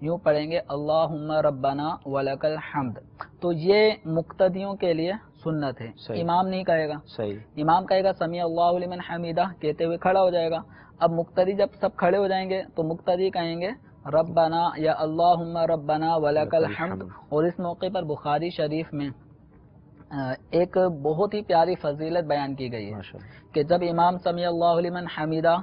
یوں پڑھیں گے اللہم ربنا ولکل حمد. تو یہ مقتدیوں کے لیے سنت ہے. امام نہیں کہے گا. امام کہے گا سمیع اللہ لمن حمیدہ کہتے ہوئے کھڑا ہو جائے گا. اب مقتدی جب سب کھڑے ہو جائیں گے تو مقتدی کہیں گے ربنا یا اللہم ربنا ولکل حمد. اور اس موقع پر بخاری شریف میں ایک بہت ہی پیاری فضیلت بیان کی گئی ہے کہ جب امام سمیع اللہ لمن حمیدہ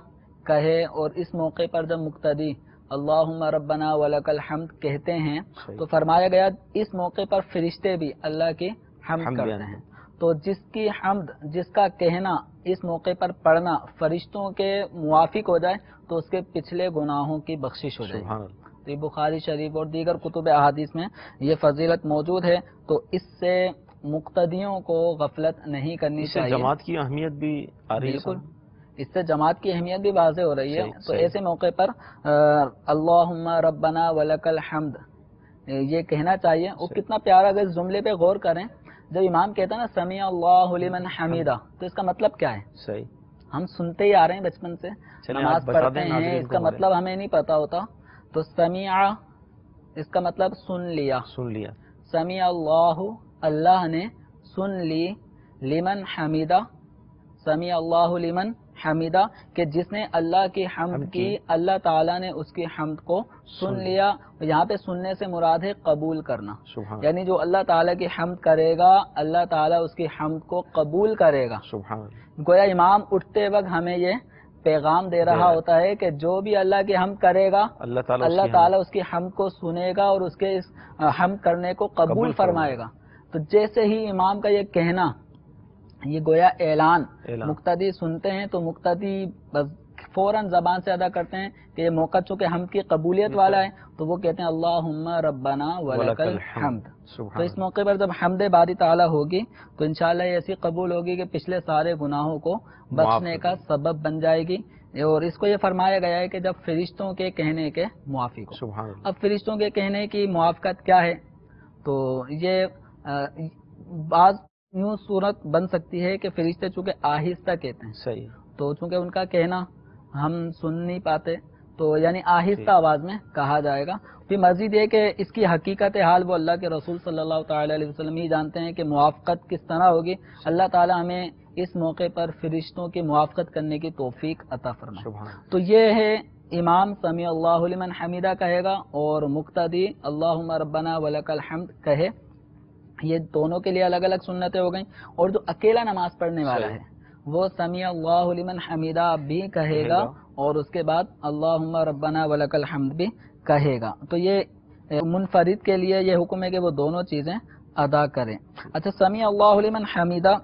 کہے اور اس موقع پر جب مقتدی اللہم ربنا ولکل حمد کہتے ہیں تو فرمایا گیا اس موقع پر فرشتے بھی اللہ کی حمد کرتے ہیں. تو جس کی حمد، جس کا کہنا اس موقع پر پڑھنا فرشتوں کے موافق ہو جائے تو اس کے پچھلے گناہوں کی بخشش ہو جائے. تو یہ بخاری شریف اور دیگر کتب احادیث میں یہ فضیلت موجود ہے. تو اس سے مقتدیوں کو غفلت نہیں کرنی چاہیے. جماعت کی اہمیت بھی آ رہی ہے. بالکل، اس سے جماعت کی اہمیت بھی واضح ہو رہی ہے. تو ایسے موقع پر اللہم ربنا ولکل حمد یہ کہنا چاہیے. اور کتنا پیارا، اگر اس جملے پہ غور کریں، جب امام کہتا ہے نا سمیع اللہ لمن حمیدہ تو اس کا مطلب کیا ہے؟ صحیح، ہم سنتے ہی آ رہے ہیں بچپن سے، نماز پڑھتے ہیں، اس کا مطلب ہمیں نہیں پتا ہوتا. تو سمیع اس کا مطلب سن لیا. سمیع اللہ اللہ نے سن لی، لمن حمیدہ سمیع اللہ لمن حمیدہ کہ جس نے اللہ کی حمد کی اللہ تعالیٰ نے اس کی حمد کو سن لیا. یہاں پہ سننے سے مراد ہے قبول کرنا. یعنی جو اللہ تعالیٰ کی حمد کرے گا اللہ تعالیٰ اس کی حمد کو قبول کرے گا. گویا امام اٹھتے وقت ہمیں یہ پیغام دے رہا ہوتا ہے کہ جو بھی اللہ کی حمد کرے گا اللہ تعالیٰ اس کی حمد کو سنے گا اور اس کے اس حمد کرنے کو قبول فرمائے گا. تو جیسے ہی امام کا یہ کہنا، یہ گویا اعلان مقتدی سنتے ہیں تو مقتدی فوراً زبان سے ادا کرتے ہیں کہ یہ موقع چونکہ حمد کی قبولیت والا ہے تو وہ کہتے ہیں اللہم ربنا ولکل حمد. تو اس موقع پر جب حمد باری تعالیٰ ہوگی تو انشاءاللہ یہ ایسی قبول ہوگی کہ پچھلے سارے گناہوں کو بخشنے کا سبب بن جائے گی. اور اس کو یہ فرمایا گیا ہے کہ جب فرشتوں کے کہنے کے موافق ہو. اب فرشتوں کے کہنے کی موافقت کیا ہے؟ تو یہ بعض یوں صورت بن سکتی ہے کہ فرشتے چونکہ آہستہ کہتے ہیں. صحیح. تو چونکہ ان کا کہنا ہم سن نہیں پاتے تو یعنی آہستہ آواز میں کہا جائے گا. پھر مزید یہ کہ اس کی حقیقت حال وہ اللہ کے رسول صلی اللہ تعالی علیہ وسلم ہی جانتے ہیں کہ موافقت کس طرح ہوگی. اللہ تعالی ہمیں اس موقع پر فرشتوں کی موافقت کرنے کی توفیق عطا فرمائے. تو یہ ہے امام سمیع اللہ لمن حمیدہ کہے گا اور مقتدی اللہم ربنا ولکل حمد کہے. یہ دونوں کے لیے الگ الگ سنتیں ہو گئیں. اور جو اکیلا نماز پڑھنے والا ہے وہ سمیع اللہ لمن حمیدہ بھی کہے گا اور اس کے بعد اللہم ربنا ولکل حمد بھی کہے گا. تو یہ منفرد کے لیے یہ حکم ہے کہ وہ دونوں چیزیں ادا کریں. اچھا، سمیع اللہ لمن حمیدہ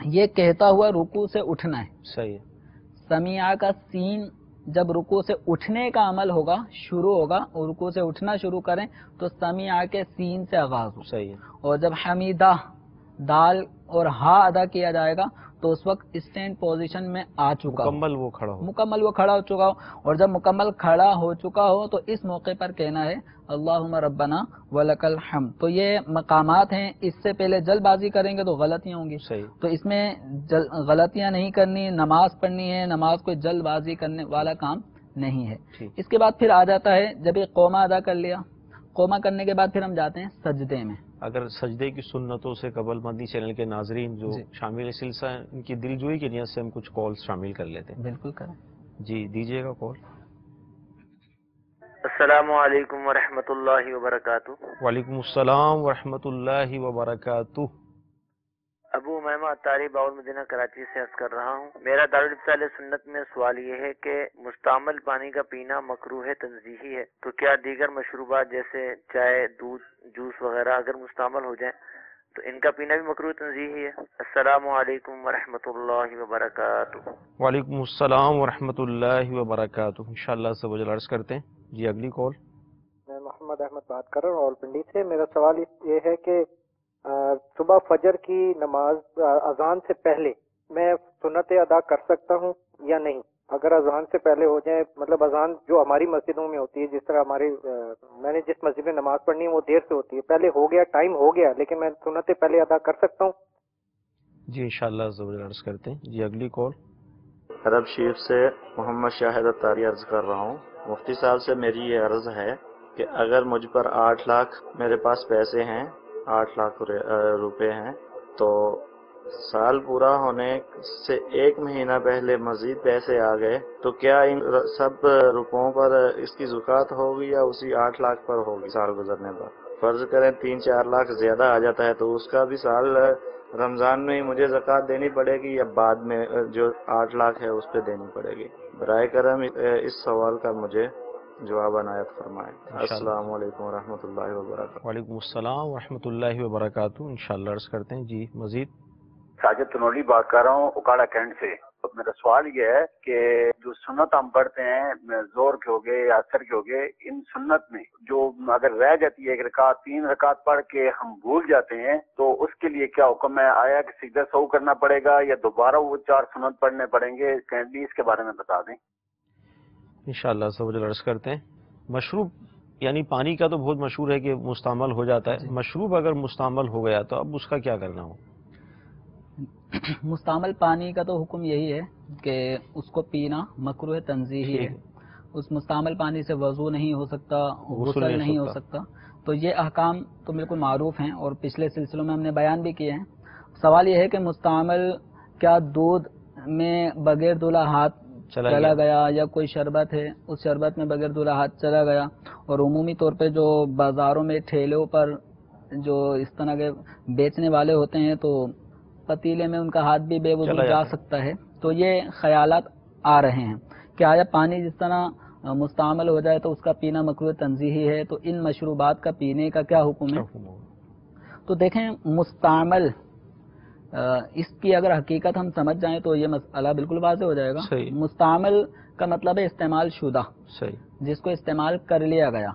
یہ کہتا ہوا رکوع سے اٹھنا ہے. صحیح. سمیع کا سین جب رکوع سے اٹھنے کا عمل ہوگا شروع ہوگا اور رکوع سے اٹھنا شروع کریں تو سمیع کے سین سے آغاز ہو. صحیح. اور جب حمیدہ دال اور ہا ادا کیا جائے گا تو اس وقت اسٹینڈ پوزیشن میں آ چکا مکمل وہ کھڑا ہو چکا ہو. اور جب مکمل کھڑا ہو چکا ہو تو اس موقع پر کہنا ہے اللہم ربنا ولکل حمد. تو یہ مقامات ہیں، اس سے پہلے جلد بازی کریں گے تو غلطیاں ہوں گی. تو اس میں غلطیاں نہیں کرنی، نماز پڑھنی ہے، نماز کوئی جلد بازی کرنے والا کام نہیں ہے. اس کے بعد پھر آ جاتا ہے جب یہ قومہ ادا کر لیا، قومہ کرنے کے بعد پھر ہم جاتے ہیں سجدے میں. اگر سجدے کی سنتوں سے قبل مدنی چینل کے ناظرین جو شامل سلسلہ ان کی دل جوئی کی نیت سے ہم کچھ کالز شامل کر لیتے ہیں. بالکل کریں. جی دیجیے گا کال. السلام علیکم ورحمۃ اللہ وبرکاتہ. وعلیکم السلام ورحمۃ اللہ وبرکاتہ. ابو امیمہ اطاری باول مدینہ کراچی سے عرض کر رہا ہوں. میرا دارالفضل سنت میں سوال یہ ہے کہ مستعمل پانی کا پینا مکروہ تنزیہی ہے تو کیا دیگر مشروبات جیسے چائے، دودھ، جوس وغیرہ اگر مستعمل ہو جائیں تو ان کا پینا بھی مکروہ تنزیہی ہے؟ السلام علیکم ورحمۃ اللہ وبرکاتہ. وعلیکم السلام ورحمۃ اللہ وبرکاتہ. انشاءاللہ سے وہ عرض کرتے ہیں. جی اگلی کال. میں محمد احمد بات کر رہا ہوں راولپنڈی سے. میرا سوال یہ ہے کہ صبح فجر کی نماز اذان سے پہلے میں سنتیں ادا کر سکتا ہوں یا نہیں؟ اگر اذان سے پہلے ہو جائے، مطلب اذان جو ہماری مسجدوں میں ہوتی ہے، جس طرح میں نے جس مسجد میں نماز پڑھنی ہے وہ دیر سے ہوتی ہے، پہلے ہو گیا، ٹائم ہو گیا، لیکن میں سنتیں پہلے ادا کر سکتا ہوں؟ جی انشاءاللہ ضرور عرض کرتے ہیں. جی اگلی کال. عرب شریف سے محمد شاہد اطاری عرض کر رہا ہوں. مفتی صاحب سے میری یہ عرض ہے کہ اگر مجھ پر 8 لاکھ میرے پاس پیسے ہیں، 8 لاکھ روپے ہیں، تو سال پورا ہونے سے 1 مہینہ پہلے مزید پیسے آ گئے تو کیا ان سب روپوں پر اس کی زکوٰۃ ہوگی یا اسی 8 لاکھ پر ہوگی سال گزرنے پر؟ فرض کریں 3-4 لاکھ زیادہ آ جاتا ہے تو اس کا بھی سال رمضان میں ہی مجھے زکوٰۃ دینی پڑے گی یا بعد میں جو 8 لاکھ ہے اس پہ دینی پڑے گی؟ برائے کرم اس سوال کا مجھے جواب عنایت فرمائیں۔ السلام علیکم ورحمۃ اللہ وبرکاتہ۔ وعلیکم السلام ورحمۃ اللہ وبرکاتہ۔ انشاءاللہ عرض کرتے ہیں جی مزید۔ ساجد تنولی بات کر رہا ہوں اکاڑا کینٹ سے۔ میرا سوال یہ ہے کہ جو سنت ہم پڑھتے ہیں زور کے ہو گئے یا اثر کے ہو گئے، ان سنت میں جو اگر رہ جاتی ہے 1 رکعت 3 رکعت پڑھ کے ہم بھول جاتے ہیں تو اس کے لیے کیا حکم ہے؟ آیا کہ سجدہ سہو کرنا پڑے گا یا دوبارہ وہ 4 سنت پڑھنے پڑیں گے؟ کینڈلی اس کے بارے میں بتا دیں انشاءاللہ سب عرض کرتے ہیں۔ مشروب یعنی پانی کا تو بہت مشہور ہے کہ مستعمل ہو جاتا ہے، مشروب اگر مستعمل ہو گیا تو اب اس کا کیا کرنا ہو؟ مستعمل پانی کا تو حکم یہی ہے کہ اس کو پینا مکروہ تنزیہی ہے۔ اس مستعمل پانی سے وضو نہیں ہو سکتا، غسل نہیں ہو سکتا۔ تو یہ احکام تو بالکل معروف ہیں اور پچھلے سلسلوں میں ہم نے بیان بھی کیے ہیں۔ سوال یہ ہے کہ مستعمل کیا دودھ میں بغیر دھلا ہاتھ چلا گیا یا کوئی شربت ہے اس شربت میں بغیر دھلا ہاتھ چلا گیا، اور عمومی طور پہ جو بازاروں میں ٹھیلوں پر جو اس طرح کے بیچنے والے ہوتے ہیں تو پتیلے میں ان کا ہاتھ بھی بے وضو جا سکتا ہے۔ تو یہ خیالات آ رہے ہیں کہ آیا پانی جس طرح مستعمل ہو جائے تو اس کا پینا مکروہ تنزیہی ہے، تو ان مشروبات کا پینے کا کیا حکم ہے؟ تو دیکھیں مستعمل اس کی اگر حقیقت ہم سمجھ جائیں تو یہ مسئلہ بالکل واضح ہو جائے گا۔ مستعمل کا مطلب ہے استعمال شدہ، جس کو استعمال کر لیا گیا،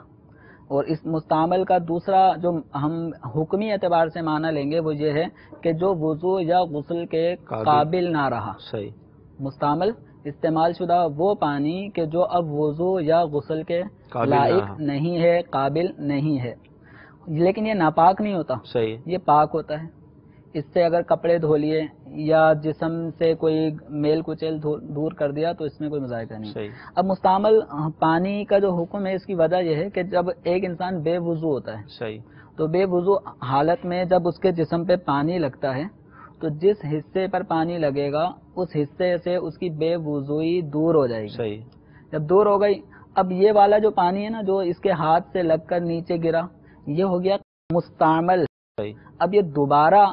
اور اس مستعمل کا دوسرا جو ہم حکمی اعتبار سے معنی لیں گے وہ یہ ہے کہ جو وضو یا غسل کے قابل نہ رہا۔ مستعمل استعمال شدہ وہ پانی کہ جو اب وضو یا غسل کے لائق نہیں ہے، قابل نہیں ہے، لیکن یہ ناپاک نہیں ہوتا، یہ پاک ہوتا ہے۔ اس سے اگر کپڑے دھو لیے یا جسم سے کوئی میل کچیل دور کر دیا تو اس میں کوئی مذائقہ نہیں۔ اب مستعمل پانی کا جو حکم ہے اس کی وجہ یہ ہے کہ جب ایک انسان بے وضو ہوتا ہے تو بے وضو حالت میں جب اس کے جسم پہ پانی لگتا ہے تو جس حصے پر پانی لگے گا اس حصے سے اس کی بے وضوئی دور ہو جائے گی۔ جب دور ہو گئی، اب یہ والا جو پانی ہے نا جو اس کے ہاتھ سے لگ کر نیچے گرا، یہ ہو گیا مستعمل۔ اب یہ دوبارہ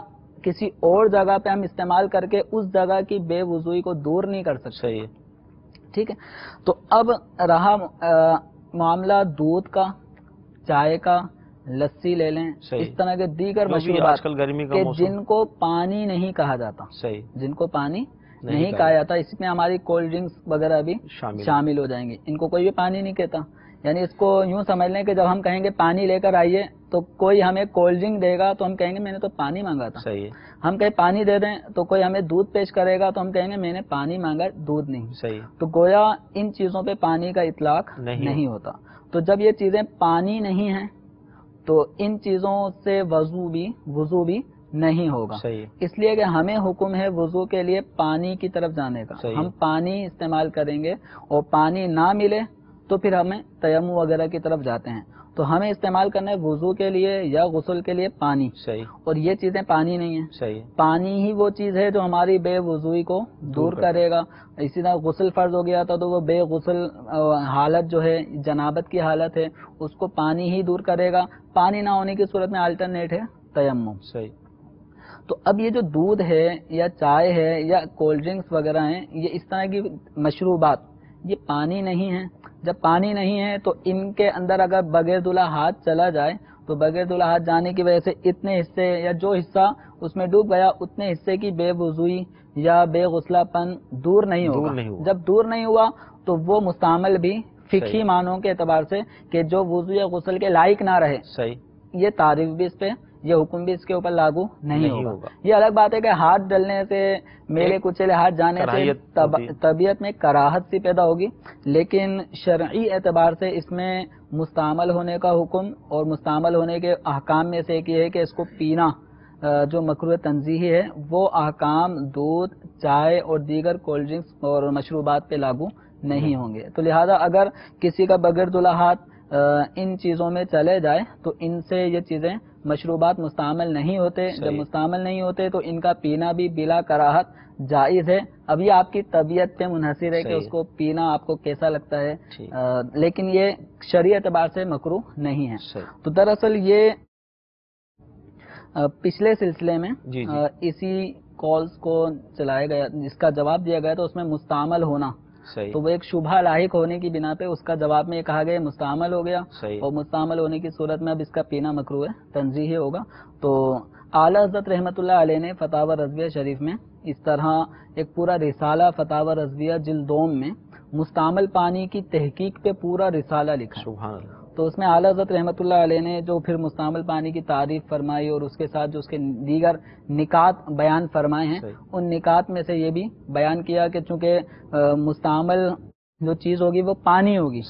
کسی اور جگہ پہ ہم استعمال کر کے اس جگہ کی بے وضوئی کو دور نہیں کر سکتے۔ ٹھیک ہے، تو اب رہا معاملہ دودھ کا، چائے کا، لسی لے لیں، اس طرح کے دیگر مشروبات کہ جن کو پانی نہیں کہا جاتا، جن کو پانی نہیں کہا جاتا، اس میں ہماری کولڈ ڈرنکس وغیرہ بھی شامل ہو جائیں گے۔ ان کو کوئی بھی پانی نہیں کہتا، یعنی اس کو یوں سمجھ لیں کہ جب ہم کہیں گے پانی لے کر آئیے تو کوئی ہمیں کولڈ ڈرنک دے گا تو ہم کہیں گے میں نے تو پانی مانگا تھا۔ ہم کہیں پانی دے دیں تو کوئی ہمیں دودھ پیش کرے گا تو ہم کہیں گے میں نے پانی مانگا، دودھ نہیں۔ تو گویا ان چیزوں پہ پانی کا اطلاق نہیں ہوتا۔ تو جب یہ چیزیں پانی نہیں ہیں تو ان چیزوں سے وضو بھی نہیں ہوگا، اس لیے کہ ہمیں حکم ہے وضو کے لیے پانی کی طرف جانے کا۔ ہم پانی استعمال کریں گے اور پانی نہ ملے تو پھر ہمیں تیمم وغیرہ کی طرف جاتے ہیں۔ تو ہمیں استعمال کرنا ہے وضو کے لیے یا غسل کے لیے پانی، اور یہ چیزیں پانی نہیں ہیں۔ پانی ہی وہ چیز ہے جو ہماری بے وضوئی کو دور کرے گا۔ اسی طرح غسل فرض ہو گیا تھا تو وہ بے غسل حالت جو ہے جنابت کی حالت ہے اس کو پانی ہی دور کرے گا۔ پانی نہ ہونے کی صورت میں الٹرنیٹ ہے تیمم۔ تو اب یہ جو دودھ ہے یا چائے ہے یا کولڈ ڈرنکس وغیرہ ہیں، یہ اس طرح کی مشروبات یہ پانی نہیں ہیں۔ جب پانی نہیں ہے تو ان کے اندر اگر بغیر دھلا ہاتھ چلا جائے تو بغیر دھلا ہاتھ جانے کی وجہ سے اتنے حصے یا جو حصہ اس میں ڈوب گیا اتنے حصے کی بے وضوئی یا بے غسلہ پن دور نہیں ہوگا۔ جب دور نہیں ہوا تو وہ مستعمل بھی فقہی معنوں کے اعتبار سے کہ جو وضو یا غسل کے لائق نہ رہے، یہ تعریف بھی اس پہ، یہ حکم بھی اس کے اوپر لاگو نہیں ہوگا۔ یہ الگ بات ہے کہ ہاتھ ڈلنے سے، میلے کچیلے ہاتھ جانے سے طبیعت میں کراہت سی پیدا ہوگی، لیکن شرعی اعتبار سے اس میں مستعمل ہونے کا حکم اور مستعمل ہونے کے احکام میں سے ایک یہ ہے کہ اس کو پینا جو مکروہ تنزیہی ہے وہ احکام دودھ، چائے اور دیگر کولڈ ڈرنکس اور مشروبات پہ لاگو نہیں ہوں گے۔ تو لہذا اگر کسی کا بغیر دھلا ہاتھ ان چیزوں میں چلے جائے تو ان سے یہ چیزیں مشروبات مستعمل نہیں ہوتے. جب مستعمل نہیں ہوتے تو ان کا پینا بھی بلا کراہت جائز ہے. ابھی آپ کی طبیعت پہ منحصر ہے کہ اس کو پینا آپ کو کیسا لگتا ہے, لیکن یہ شرعی اعتبار سے مکروہ نہیں ہے. تو دراصل یہ پچھلے سلسلے میں اسی کالز کو چلایا گیا, جس کا جواب دیا گیا تو اس میں مستعمل ہونا, تو وہ ایک شبہ لاحق ہونے کی بنا پہ اس کا جواب میں یہ کہا گیا مستعمل ہو گیا, اور مستعمل ہونے کی صورت میں اب اس کا پینا مکروہ ہے, تنزیہی ہوگا. تو اعلیٰ حضرت رحمۃ اللہ علیہ نے فتاوی رضویہ شریف میں اس طرح ایک پورا رسالہ فتاوی رضویہ جلد دوم میں مستعمل پانی کی تحقیق پہ پورا رسالہ لکھا. سبحان اللہ. تو اس میں اعلیٰ حضرت رحمۃ اللہ علیہ نے جو پھر مستعمل پانی کی تعریف فرمائی اور اس کے ساتھ جو اس کے دیگر نکات بیان فرمائے ہیں, ان نکات میں سے یہ بھی بیان کیا کہ چونکہ مستعمل جو چیز ہوگی وہ پانی ہوگی.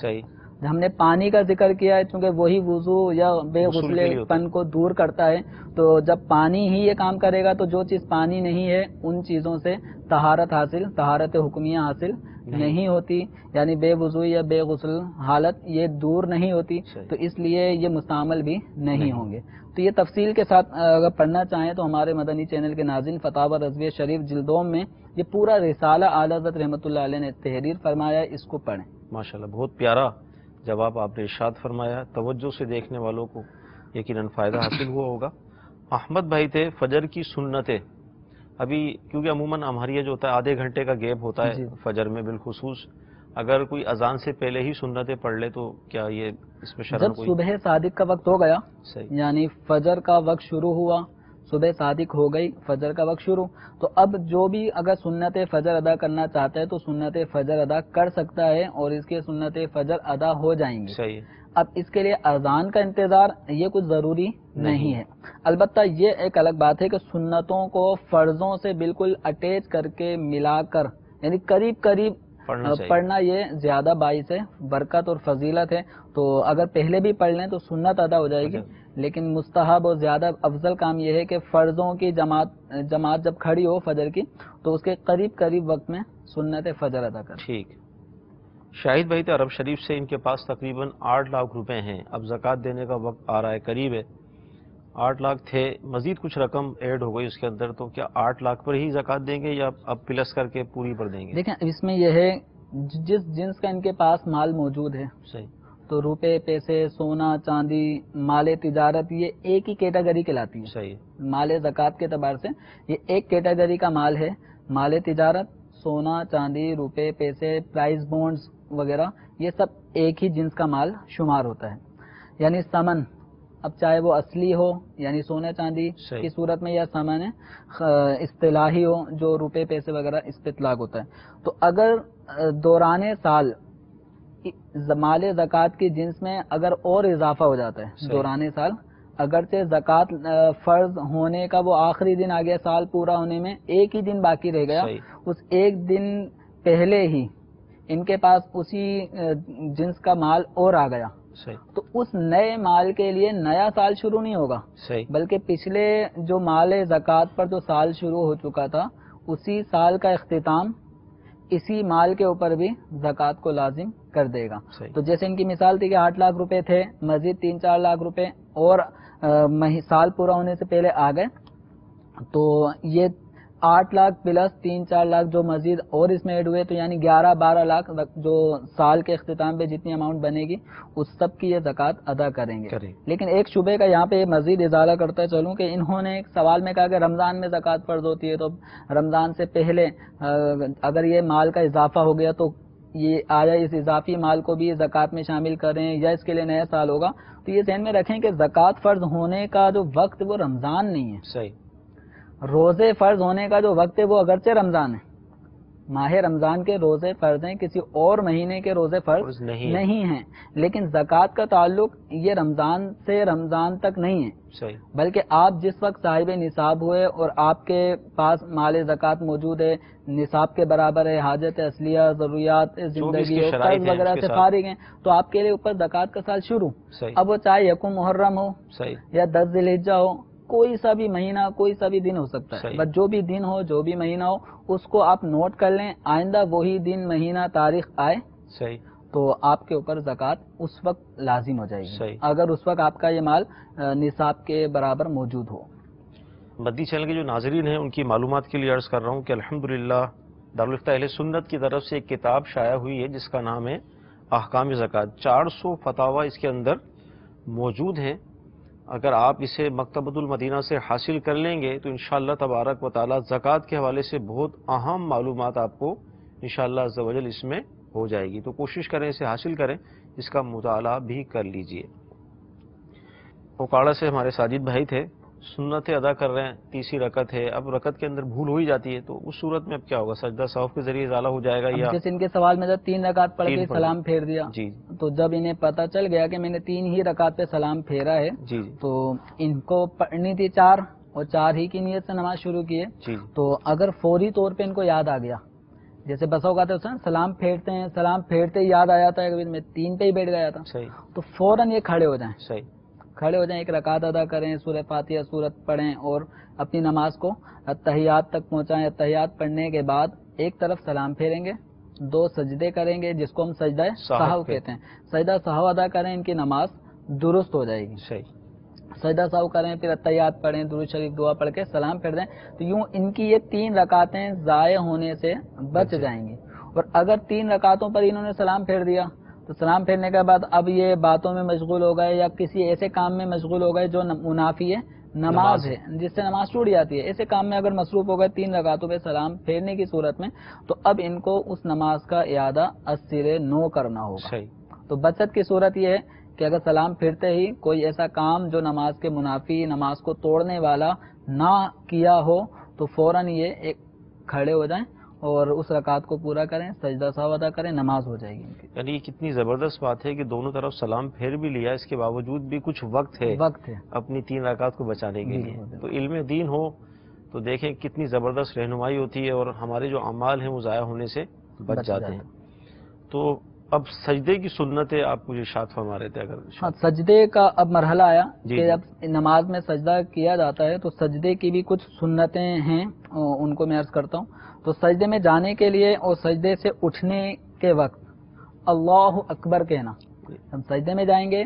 ہم نے پانی کا ذکر کیا ہے چونکہ وہی وضو یا بے غسل پن کو دور کرتا ہے, تو جب پانی ہی یہ کام کرے گا تو جو چیز پانی نہیں ہے ان چیزوں سے طہارت حکمیہ حاصل نہیں ہوتی, یعنی بے وضو یا بے غسل حالت یہ دور نہیں ہوتی, تو اس لیے یہ مستعمل بھی نہیں ہوں گے. تو یہ تفصیل کے ساتھ اگر پڑھنا چاہیں تو ہمارے مدنی چینل کے ناظرین فتاوی رضویہ شریف جلدوم میں یہ پورا رسالہ اعلیٰ حضرت رحمۃ اللہ علیہ نے تحریر فرمایا ہے, اس کو پڑھیں. ماشاءاللہ, بہت پیارا جواب آپ نے ارشاد فرمایا. توجہ سے دیکھنے والوں کو یقیناً فائدہ حاصل ہوا ہوگا. احمد بھائی تھے, فجر کی سنتیں, ابھی کیونکہ عموماً ہمارا یہ جو ہوتا ہے آدھے گھنٹے کا گیپ ہوتا ہے فجر میں بالخصوص, اگر کوئی اذان سے پہلے ہی سنتیں پڑھ لے تو کیا یہ اس میں شرم کوئی؟ جب صبح صادق کا وقت ہو گیا, یعنی فجر کا وقت شروع ہوا, صبح صادق ہو گئی, فجر کا وقت شروع, تو اب جو بھی اگر سنت فجر ادا کرنا چاہتا ہے تو سنت فجر ادا کر سکتا ہے اور اس کے سنت فجر ادا ہو جائیں گی. صحیح. اب اس کے لیے اذان کا انتظار یہ کچھ ضروری نہیں ہے. البتہ یہ ایک الگ بات ہے کہ سنتوں کو فرضوں سے بالکل اٹیچ کر کے ملا کر, یعنی قریب قریب پڑھنا یہ زیادہ باعث ہے برکت اور فضیلت ہے. تو اگر پہلے بھی پڑھ لیں تو سنت ادا ہو جائے گی, لیکن مستحب اور زیادہ افضل کام یہ ہے کہ فرضوں کی جماعت جب کھڑی ہو فجر کی تو اس کے قریب قریب وقت میں سنت فجر ادا کریں. ٹھیک. شاہد بھائی تھے عرب شریف سے, ان کے پاس تقریباً 8 لاکھ روپے ہیں. اب زکوٰۃ دینے کا وقت آ رہا ہے, قریب ہے. 8 لاکھ تھے, مزید کچھ رقم ایڈ ہو گئی اس کے اندر, تو کیا 8 لاکھ پر ہی زکوٰۃ دیں گے یا اب پلس کر کے پوری پر دیں گے؟ دیکھیں اس میں یہ ہے جس جنس کا ان کے پاس مال موجود ہے, صحیح, تو روپے پیسے سونا چاندی مال تجارت یہ ایک ہی کیٹیگری کہلاتی ہے. صحیح. مال زکوٰۃ کے اعتبار سے یہ ایک کیٹیگری کا مال ہے. مال تجارت, سونا چاندی روپے پیسے پرائز بونڈز وغیرہ یہ سب ایک ہی جنس کا مال شمار ہوتا ہے. یعنی سمن, اب چاہے وہ اصلی ہو یعنی سونے چاندی کی صورت میں یا سمن اصطلاحی ہو جو روپے پیسے وغیرہ اس پہ اطلاق ہوتا ہے. تو اگر دوران سال مال زکوٰۃ کی جنس میں اگر اور اضافہ ہو جاتا ہے دوران سال, اگرچہ زکوٰۃ فرض ہونے کا وہ آخری دن آ گیا, سال پورا ہونے میں ایک ہی دن باقی رہ گیا, اس ایک دن پہلے ہی ان کے پاس اسی جنس کا مال اور آ گیا, تو اس نئے مال کے لیے نیا سال شروع نہیں ہوگا, بلکہ پچھلے جو مال زکوٰۃ پر جو سال شروع ہو چکا تھا اسی سال کا اختتام اسی مال کے اوپر بھی زکوٰۃ کو لازم کر دے گا. تو جیسے ان کی مثال تھی کہ 8 لاکھ روپے تھے, مزید 3-4 لاکھ روپے اور سال پورا ہونے سے پہلے آ گئے, تو یہ 8 لاکھ پلس 3-4 لاکھ جو مزید اور اس میں ایڈ ہوئے, تو یعنی 11-12 لاکھ جو سال کے اختتام پہ جتنی اماؤنٹ بنے گی اس سب کی یہ زکوٰۃ ادا کریں گے. لیکن ایک شبے کا یہاں پہ مزید ازالہ کرتا چلوں کہ انہوں نے ایک سوال میں کہا کہ رمضان میں زکوٰۃ فرض ہوتی ہے, تو رمضان سے پہلے اگر یہ مال کا اضافہ ہو گیا تو یہ آیا اس اضافی مال کو بھی زکوٰۃ میں شامل کریں یا اس کے لیے نیا سال ہوگا. تو یہ ذہن میں رکھیں کہ زکوٰۃ فرض ہونے کا جو وقت وہ رمضان نہیں ہے. صحیح. روزے فرض ہونے کا جو وقت ہے وہ اگرچہ رمضان ہے, ماہ رمضان کے روزے فرض ہیں, کسی اور مہینے کے روزے فرض نہیں ہیں, لیکن زکوٰۃ کا تعلق یہ رمضان سے رمضان تک نہیں ہے. صحیح. بلکہ آپ جس وقت صاحب نصاب ہوئے اور آپ کے پاس مال زکوٰۃ موجود ہے, نصاب کے برابر ہے, حاجت اصلیہ ضروریات زندگی اور قرض وغیرہ سے فارغ ہیں, تو آپ کے لیے اوپر زکوٰۃ کا سال شروع. اب وہ چاہے یکم محرم ہو یا 10 ذی الحجہ ہو, کوئی سا بھی مہینہ کوئی سا بھی دن ہو سکتا ہے, بس جو بھی دن ہو جو بھی مہینہ ہو اس کو آپ نوٹ کر لیں, آئندہ وہی دن مہینہ تاریخ آئے تو آپ کے اوپر زکوٰۃ اس وقت لازم ہو جائے گی صحیح. اگر اس وقت آپ کا یہ مال نصاب کے برابر موجود ہو. مدنی چینل کے جو ناظرین ہیں ان کی معلومات کے لیے عرض کر رہا ہوں کہ الحمدللہ دارالفتہ اہل سنت کی طرف سے ایک کتاب شائع ہوئی ہے جس کا نام ہے احکام زکوٰۃ. 400 فتاوی اس کے اندر موجود ہیں. اگر آپ اسے مکتبۃ المدینہ سے حاصل کر لیں گے تو انشاءاللہ تبارک و تعالی زکوٰۃ کے حوالے سے بہت اہم معلومات آپ کو انشاءاللہ عز و جل اس میں ہو جائے گی. تو کوشش کریں اسے حاصل کریں, اس کا مطالعہ بھی کر لیجئے. اوکاڑا سے ہمارے ساجد بھائی تھے, سنتیں ادا کر رہے ہیں, تیسری رکعت ہے, اب رکعت کے اندر بھول ہو ہی جاتی ہے, تو اس صورت میں اب کیا ہوگا؟ سجدہ سہو کے ذریعے ازالہ ہو جائے گا یا جیسے ان کے سوال میں جب 3 رکعت پڑھ کے سلام پھیر دیا, جی تو جب انہیں پتہ چل گیا کہ میں نے 3 ہی رکعت پہ سلام پھیرا ہے, جی تو ان کو پڑھنی تھی 4 اور 4 ہی کی نیت سے نماز شروع کی ہے. جی تو اگر فوری طور پہ ان کو یاد آ گیا, جیسے بسا اوقات ہوتا ہے سلام پھیرتے ہیں, سلام پھیرتے ہی یاد آ جاتا ہے کہ میں 3 پہ ہی بیٹھ گیا تھا, صحیح تو فوراً یہ کھڑے ہو جائیں, صحیح کھڑے ہو جائیں, 1 رکعت ادا کریں, سورہ فاتحہ سورت پڑھیں اور اپنی نماز کو اتحیات تک پہنچائیں. اتحیات پڑھنے کے بعد ایک طرف سلام پھیریں گے, 2 سجدے کریں گے جس کو ہم سجدہ سہو کہتے ہیں, سجدہ سہو ادا کریں, ان کی نماز درست ہو جائے گی. صحیح. سجدہ سہو کریں, پھر اتحیات پڑھیں, درود شریف دعا پڑھ کے سلام پھیر دیں, تو یوں ان کی یہ 3 رکعتیں ضائع ہونے سے بچ جائیں گی. اور اگر 3 رکعتوں پر انہوں نے سلام پھیر دیا تو سلام پھیرنے کے بعد اب یہ باتوں میں مشغول ہو گئے یا کسی ایسے کام میں مشغول ہو گئے جو منافی ہے نماز ہے, جس سے نماز ٹوٹ جاتی ہے, ایسے کام میں اگر مصروف ہو گئے 3 رکعتوں پہ سلام پھیرنے کی صورت میں, تو اب ان کو اس نماز کا اعادہ از سرے نو کرنا ہوگا. صحیح. تو بچت کی صورت یہ ہے کہ اگر سلام پھرتے ہی کوئی ایسا کام جو نماز کے منافی, نماز کو توڑنے والا نہ کیا ہو, تو فوراً یہ ایک کھڑے ہو جائیں اور اس رکعت کو پورا کریں, سجدہ سہو ادا کریں, نماز ہو جائے گی ان کی. یعنی یہ کتنی زبردست بات ہے کہ دونوں طرف سلام پھیر بھی لیا, اس کے باوجود بھی کچھ وقت ہے اپنی 3 رکعت کو بچانے کے لیے. تو علم دین ہو تو دیکھیں کتنی زبردست رہنمائی ہوتی ہے اور ہمارے جو اعمال ہیں وہ ضائع ہونے سے بچ جاتے ہیں. تو اب سجدے کی سنتیں آپ مجھے ارشاد فرما رہے تھے. اگر سجدے کا اب مرحلہ آیا کہ جب نماز میں سجدہ کیا جاتا ہے تو سجدے کی بھی کچھ سنتیں ہیں, ان کو میں عرض کرتا ہوں. تو سجدے میں جانے کے لیے اور سجدے سے اٹھنے کے وقت اللہ اکبر کہنا. ہم سجدے میں جائیں گے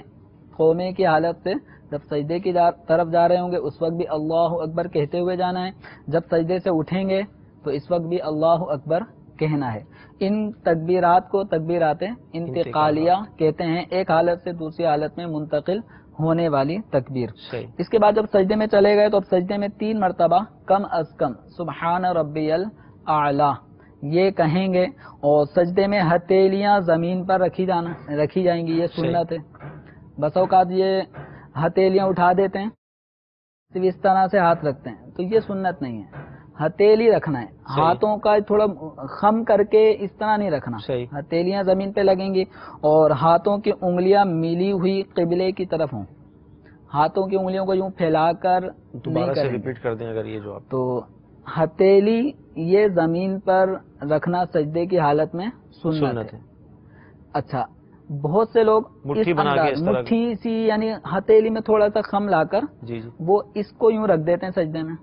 قومے کی حالت سے, جب سجدے کی طرف جا رہے ہوں گے اس وقت بھی اللہ اکبر کہتے ہوئے جانا ہے. جب سجدے سے اٹھیں گے تو اس وقت بھی اللہ اکبر کہنا ہے. ان تکبیرات کو تکبیرات انتقالیہ کہتے ہیں, ایک حالت سے دوسری حالت میں منتقل ہونے والی تکبیر. اس کے بعد جب سجدے میں چلے گئے تو اب سجدے میں 3 مرتبہ کم از کم سبحان ربی الاعلیٰ یہ کہیں گے, اور سجدے میں ہتھیلیاں زمین پر رکھی جائیں گی, یہ سنت ہے. بس اوقات یہ ہتھیلیاں اٹھا دیتے ہیں, صرف اس طرح سے ہاتھ رکھتے ہیں, تو یہ سنت نہیں ہے. ہتھیلی رکھنا ہے, ہاتھوں کا تھوڑا خم کر کے اس طرح نہیں رکھنا. ہتھیلیاں زمین پہ لگیں گی اور ہاتھوں کی انگلیاں ملی ہوئی قبلے کی طرف ہوں. ہاتھوں کی انگلیوں کو یوں پھیلا کر دوبارہ سے ریپیٹ کر دیں اگر یہ جو آپ. تو ہتھیلی یہ زمین پر رکھنا سجدے کی حالت میں سنت ہے. اچھا, بہت سے لوگ مٹھی سی یعنی ہتھیلی میں تھوڑا سا خم لا کر وہ اس کو یوں رکھ دیتے ہیں سجدے میں,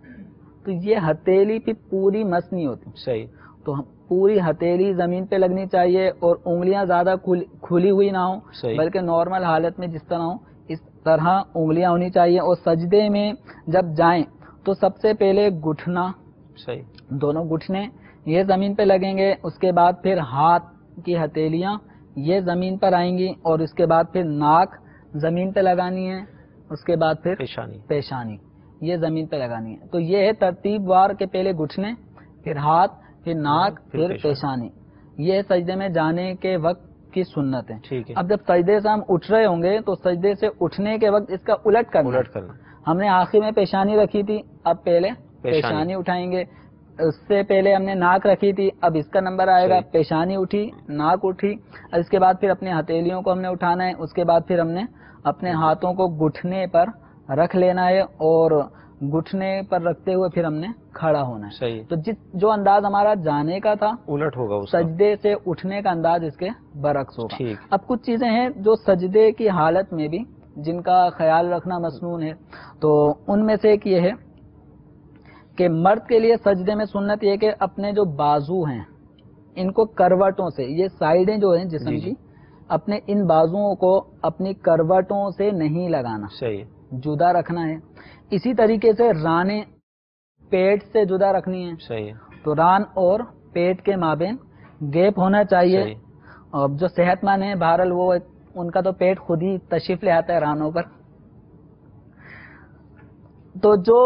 تو یہ ہتھیلی پہ پوری مس نہیں ہوتی. صحیح. تو پوری ہتھیلی زمین پہ لگنی چاہیے اور انگلیاں زیادہ کھلی ہوئی نہ ہوں, بلکہ نارمل حالت میں جس طرح ہوں اس طرح انگلیاں ہونی چاہیے. اور سجدے میں جب جائیں تو سب سے پہلے گھٹنا, دونوں گھٹنے یہ زمین پہ لگیں گے. اس کے بعد پھر ہاتھ کی ہتھیلیاں یہ زمین پر آئیں گی, اور اس کے بعد پھر ناک زمین پہ لگانی ہے. اس کے بعد پھر پیشانی یہ زمین پہ لگانی ہے. تو یہ ہے ترتیب وار کے پہلے گھٹنے, پھر ہاتھ, پھر ناک, پھر پیشانی. یہ سجدے میں جانے کے وقت کی سنت ہے. اب جب سجدے سے ہم اٹھ رہے ہوں گے تو سجدے سے اٹھنے کے وقت اس کا الٹ کرنا. ہم نے آخر میں پیشانی رکھی تھی, اب پہلے پیشانی اٹھائیں گے. اس سے پہلے ہم نے ناک رکھی تھی, اب اس کا نمبر آئے گا. پیشانی اٹھی, ناک اٹھی, اس کے بعد پھر اپنے ہتھیلیوں کو ہم نے اٹھانا ہے. اس کے بعد پھر ہم نے اپنے ہاتھوں کو گھٹنے پر رکھ لینا ہے, اور گھٹنے پر رکھتے ہوئے پھر ہم نے کھڑا ہونا ہے. تو جو انداز ہمارا جانے کا تھا الٹ ہوگا, سجدے سے اٹھنے کا انداز اس کے برعکس ہوگا. اب کچھ چیزیں ہیں جو سجدے کی حالت میں بھی جن کا خیال رکھنا مسنون ہے. تو ان میں سے ایک یہ ہے کہ مرد کے لیے سجدے میں سنت یہ کہ اپنے جو بازو ہیں ان کو کروٹوں سے, یہ سائیڈیں جو ہیں جسم کی, اپنے ان بازوؤں کو اپنی کروٹوں سے نہیں لگانا، صحیح، جدا رکھنا ہے۔ اسی طریقے سے رانیں پیٹ سے جدا رکھنی ہیں، صحیح، تو ران اور پیٹ کے مابین گیپ ہونا چاہیے۔ صحیح، اور جو صحت مند ہیں بہرحال وہ ان کا تو پیٹ خود ہی تشریف لے آتا ہے رانوں پر۔ تو جو